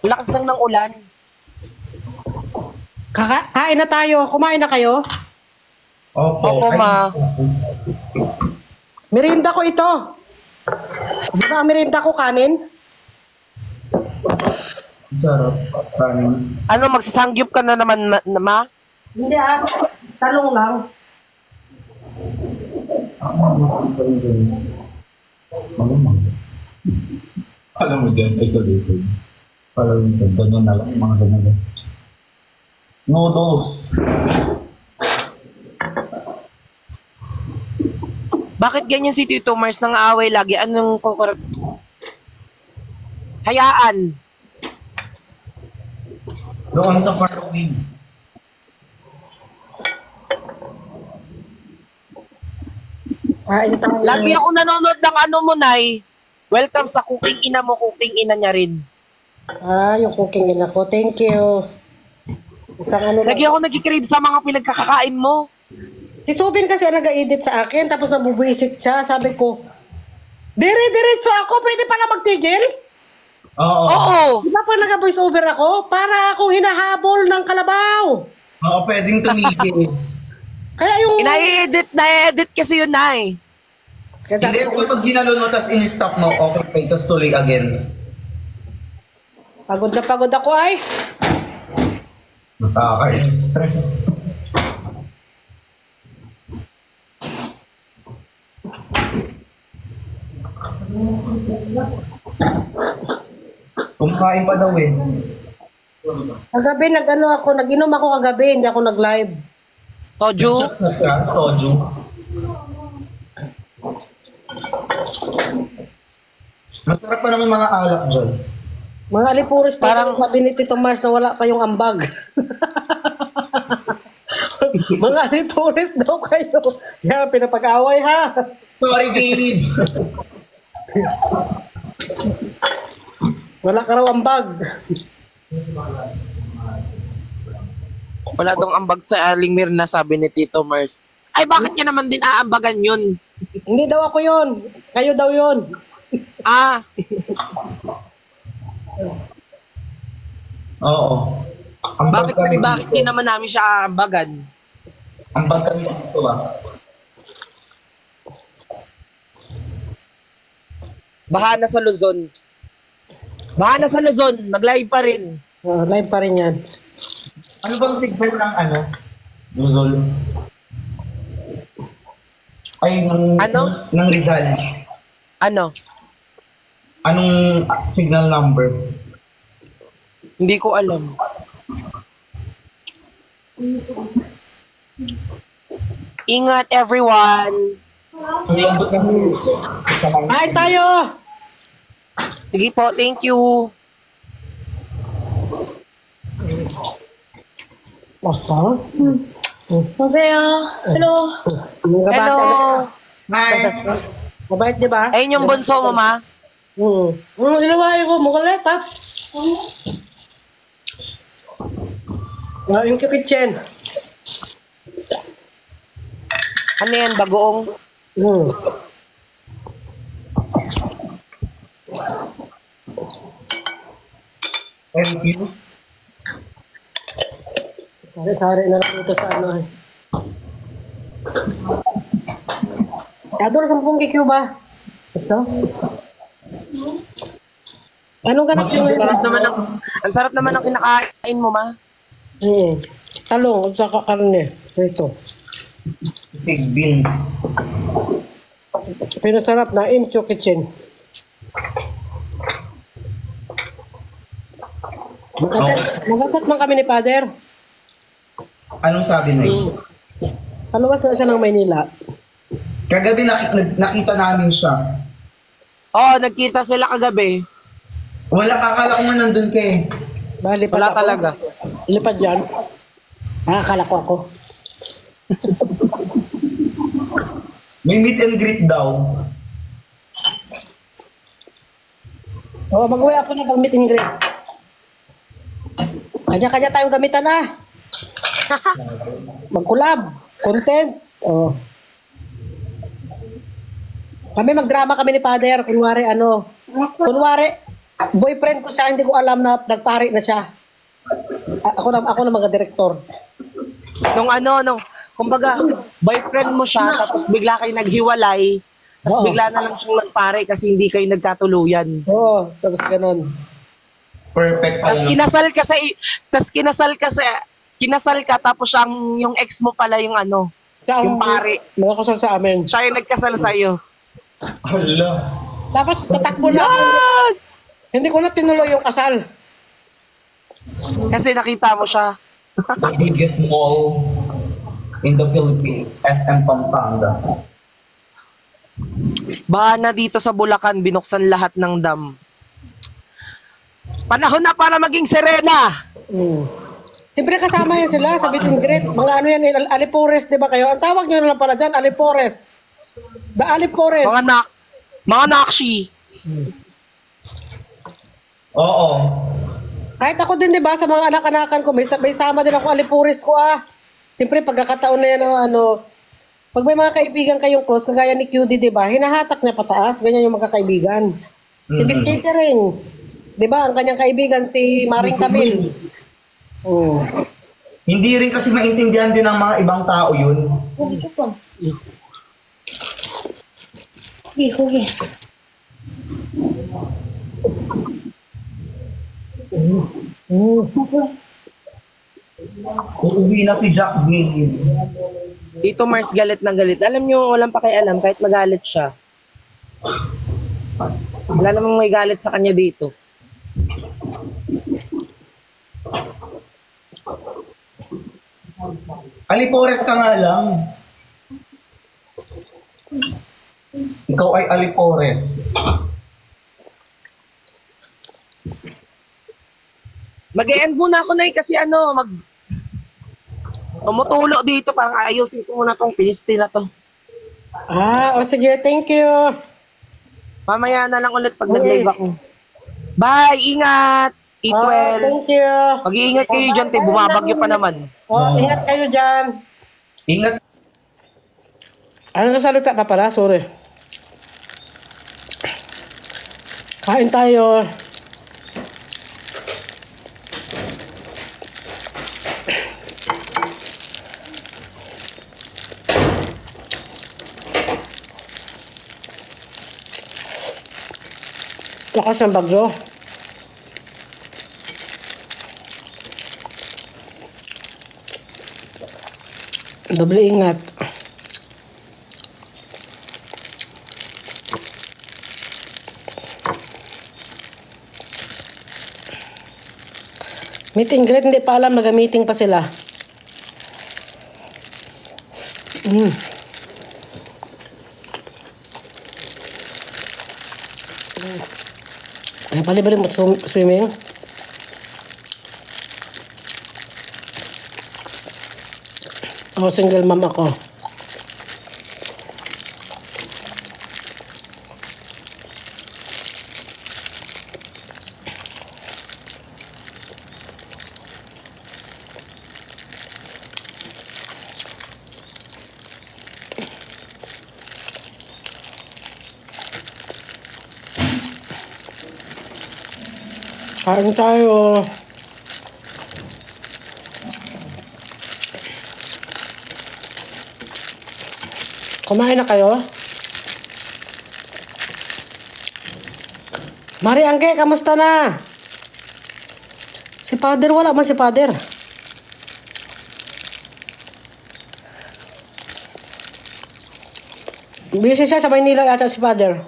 Lakas lang ng ulan. Kain na tayo. Kumain na kayo? Opo, ma. Merienda ko ito. Di ba ang merienda ko kanin? Sarap. Kanin. Ano, magsasangyup ka na naman, ma? Hindi talong lang. Malamang. Alam mo dyan, isolated. Alam mo dyan, ganyan na lang. Mga ganyan. Noodles. Bakit ganyan si Tito Mars nang aaway lagi? Anong kukurap? Hayaan. Doon sa far away. Kain tayo. Lagi ako nanonood ng ano mo, Nay. Welcome sa cooking ina mo, cooking ina niya rin. Yung cooking ina ko. Thank you. Isang Lagi ako nag-crave sa mga pinagkakakain mo. Si Subin kasi ang nag-edit sa akin, tapos nabubuisit siya. Sabi ko, dire-diretso ako, pwede pala magtigil? Oo. Oo. Di ba pag nag-voice over ako, para akong hinahabol ng kalabaw. Oo, pwedeng tumigil. Kaya yung... Na-edit kasi yun, Nay. Kaya sabi Hindi, ko, kapag ginalon mo, tapos in-stop mo, okay, tapos tuloy again. pagod na pagod ako ay. Nakaka-stress. Kumakain pa daw eh. Kagabi nag-inom ako kagabi, hindi ako nag-live. Soju. Soju. Masarap pa naman mga alak dyan. Mga alipuris na Parang- sabi ni Tito Mars na wala kayong ambag. Mga alipuris daw kayo. Yan, pinapag-away ha. Sorry, babe. Wala ka raw ambag. Wala tong ambag sa Aling Mirna, sabi ni Tito Mars. Ay, bakit niya naman din aambagan yun? Hindi daw ako yon. Kayo daw yon. Ah, Oo. Ambag kami Bakit dito. di naman namin siya ambagan? Ambag kami dito ah. Baha na sa Luzon. Baha na sa Luzon. Mag-live pa rin. Live pa rin yan. Ano bang signal ng ano? Luzol? Ay, Ano? ng Rizal. Ano? Anong signal number? Hindi ko alam. Ingat everyone. Hindi abot ng Kain tayo! Sige po, thank you. Oh, Masaya. Hello. Hello. Mabait, di ba? Ayun yung bunso mo, ma. Ilawain ko, mukulit, Pap. Yung kitchen. Ano yan, bagoong? Thank you. Sari na lang ito sa ano eh. Adol, 10 KQ ba? Isa? Anong ganap yung Ang sarap naman ng kinakain mo, ma. Talong at saka karne. Ito. Sigbin. Pinasarap na Imcho Kitchen. Masasat man kami ni Father. Anong sabi na yun? Paluwas na siya ng Maynila. Kagabi nakita namin siya. Oo, nagkita sila kagabi. Wala, akala ko nga nandun ka eh. Lipad Wala ako. talaga. Lipad dyan. Akala ko ako. May meet and greet daw. Mag-uwi ako na pag-meet and greet. Kanya-kanya tayong gamitan na. Mag-collab. Content. Kami magdrama kami ni Father. Kunwari boyfriend ko siya, hindi ko alam na nagpari na siya. Ako na mga direktor. Kumbaga, boyfriend mo siya, tapos bigla kayo naghiwalay, tapos Oo. bigla na lang siyang nagpare kasi hindi kayo nagkatuluyan. Oo, tapos ganun. Perfect pala. Tapos kinasal ka, tapos yung ex mo pala yung Siya yung pare. Mga kasal sa amin. Siya yung nagkasal sa'yo. Hala. Tapos tatakbo na ako. Yes! Hindi ko na tinuloy yung kasal. Kasi nakita mo siya. The biggest mall in the Philippines, SM Pampanga. Baha na dito sa Bulacan, binuksan lahat ng dam. Panahon na para maging serena! Siyempre kasama yan sila sa meet and greet. Mga ano yan, Alipores, di ba kayo? Ang tawag nyo na lang pala dyan, Alipores. The Alipores. Mga nakshi. Oo. Kahit ako din, di ba, sa mga anak-anakan ko, may sama din ako Alipores ko Siyempre, pagkakataon na yan, pag may mga kaibigan kayong close, kagaya ni QD, di ba, hinahatak niya pataas, ganyan yung magkakaibigan. Si Miss Catering, di ba, ang kanyang kaibigan, si Maring Camille. Hindi rin kasi maintindihan din ng mga ibang tao yun. Okay. Uuwi na si Jack Bill. Dito Mars galit ng galit. Alam nyo, walang pakialam kahit magalit siya. Wala namang may galit sa kanya dito. Alipores ka nga lang. Ikaw ay Alipores. Mag-e-end muna ako na kasi tumutulo dito. Parang ayusin ko muna tong piste na to. Sige, thank you. Mamaya na lang ulit pag nag-live ako. Bye! Ingat! E12. Thank you. Mag-iingat kayo dyan, te. Bumabagyo pa naman. Ingat kayo dyan. Ingat. Ano nasalita pa pala? Sorry. Kain tayo. Lakas ng bagyo. Doble ingat. Meet and greet, hindi pa alam, nag-meeting pa sila. Ay, pali-bali mo swimming. Ako, single mom ako. Kain tayo. Kumain na kayo? Mari Angge, kamusta na? Si Father, wala man si Father. Busy siya sa Maynila yata si Father.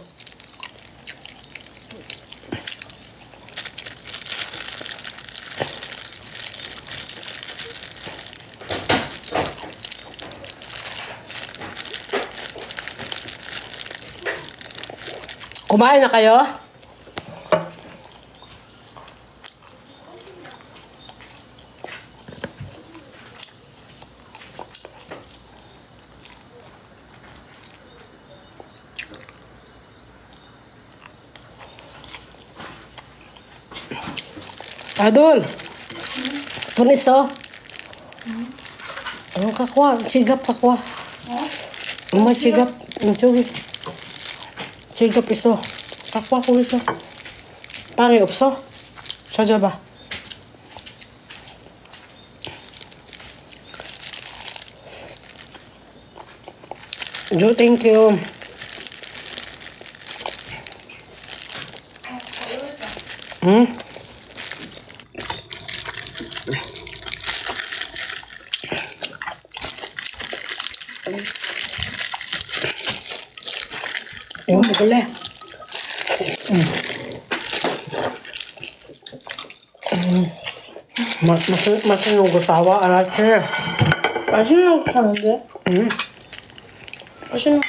Kumain na kayo? Adol! Tunis oh! Ang kakwa, sigap kakwa. Ang sigap, ang chugit. Sigap iso. Kakwa ko iso. Pangi upso. Sadya ba? Jo, thank you. Yung pagkala. Masinong gusawa, anak siya. 맛있는 거 사는데? 맛있는 거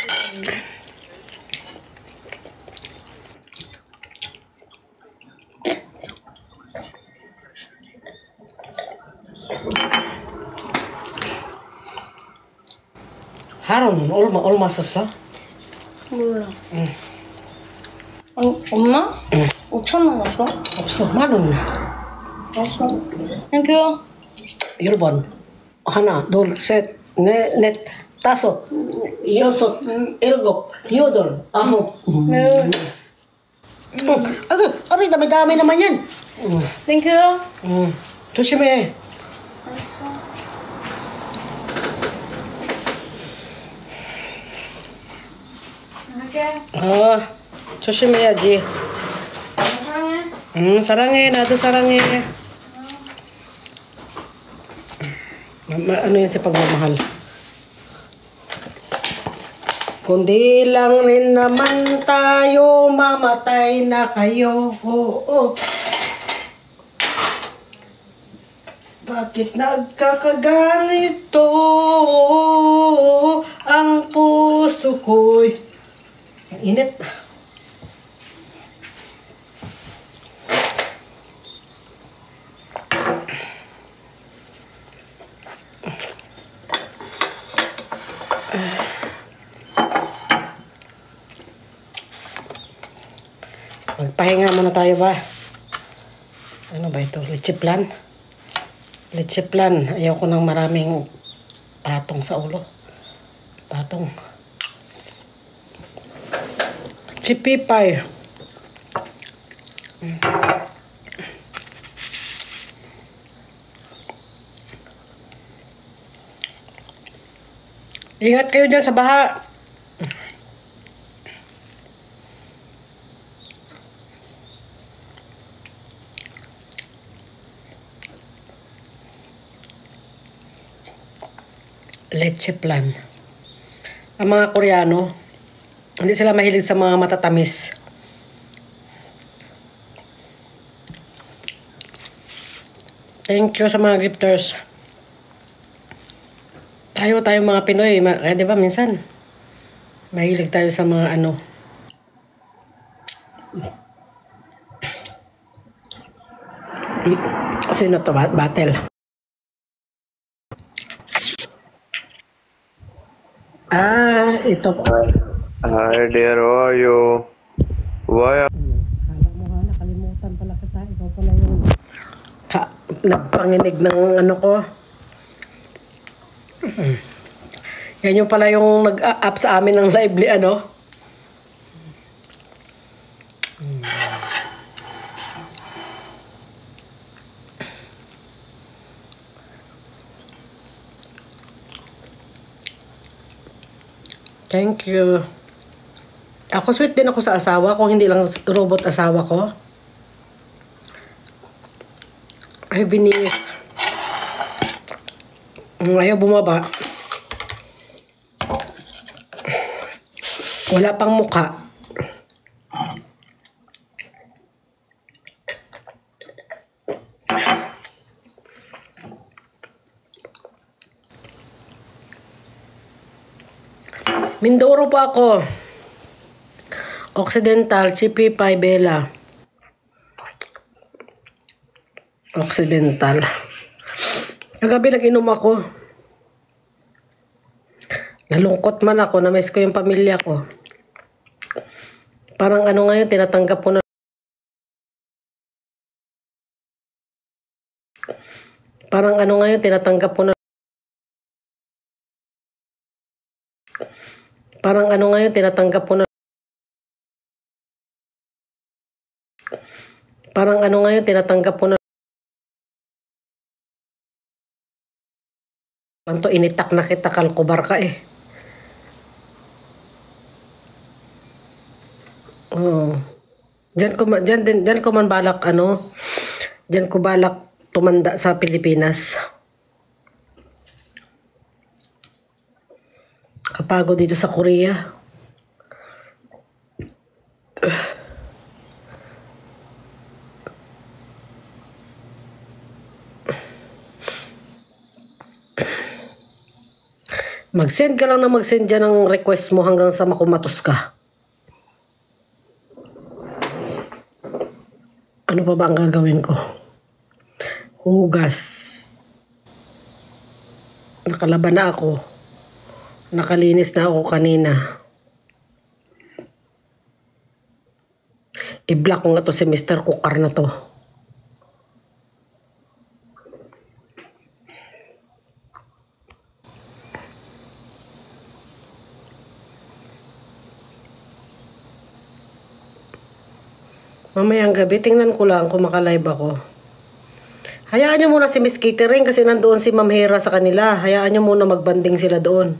하루는 얼마 썼어? 몰라. 아니, 엄마? 5,000원 왔어? 없어, 10,000원. 알았어. 땡큐. 1번. 하나, 둘, 셋, 넷, 다섯, 여섯, 일곱, 여덟, 아홉. 네. Aray, dami-dami naman yan. 땡큐. 조심해. 갈게. 조심해야지. 사랑해. 사랑해. 나도 사랑해. Ano yun sa pagmamahal? Kundi lang rin naman tayo, mamatay na kayo. Bakit nagkakaganito ang puso ko'y? Ang init. Magpahinga muna tayo ba? Ano ba ito? Leche plan? Leche plan. Ayaw ko ng maraming patong sa ulo. Patong. Chipipay. Ingat kayo dyan sa baha. Leche plan. Ang mga Koreano, hindi sila mahilig sa mga matatamis. Thank you sa mga gifters. Tayo mga Pinoy, kaya di ba minsan, mahilig tayo sa mga ano. Sino to? Battle. Ito. Hi dear, how are you? Why are Kala mo nga, nakalimutan pala kita. Ikaw pala yung nagpanginig ng ano ko. Yan yung pala yung nag-up sa amin ng lively ano. Thank you. Ako sweet din ako sa asawa ko, hindi lang robot asawa ko. Ay, binis. Ayaw bumaba. Wala pang muka. Mindoro pa ako. Occidental, CP5 Bella. Occidental. Kagabi nag-inom ako. Nalungkot man ako, na-miss ko yung pamilya ko. Parang ano ngayon, tinatanggap ko na. Parang ano ngayon, tinatanggap ko na. Parang ano ngayon, tinatanggap ko na. Parang ano ngayon, tinatanggap ko na. Parang to, initak na kita, kalkubar ka eh. Oh. Diyan ko man balak ano. Diyan ko balak tumanda sa Pilipinas. Kapagod dito sa Korea. Mag-send ka lang na mag-send dyan ng request mo hanggang sa makumatos ka. Ano pa ba ang gagawin ko? Hugas. Nakalaban na ako. Nakalinis na ako kanina. I-block ko nga to si Mr. Kukar na to. Mamayang gabi, tingnan ko lang kung makalive ako. Hayaan nyo muna si Miss Catering kasi nandoon si Ma'am Hera sa kanila. Hayaan nyo muna magbanding sila doon.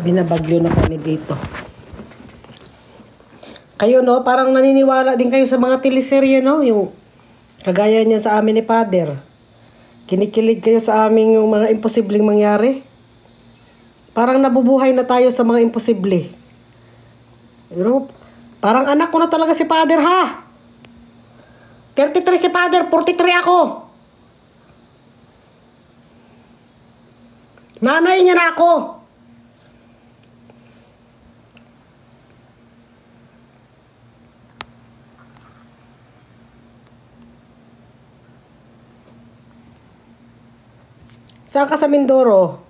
Binabagyo na kami dito. Kayo no, parang naniniwala din kayo sa mga teleserye no, yung kagaya niya sa amin ni Father. Kinikilig kayo sa aming yung mga imposibleng mangyari. Parang nabubuhay na tayo sa mga imposible. You know, parang anak ko na talaga si Father ha. 33 si Father, 43 ako. Nanay niya na ako. Saan ka sa Mindoro?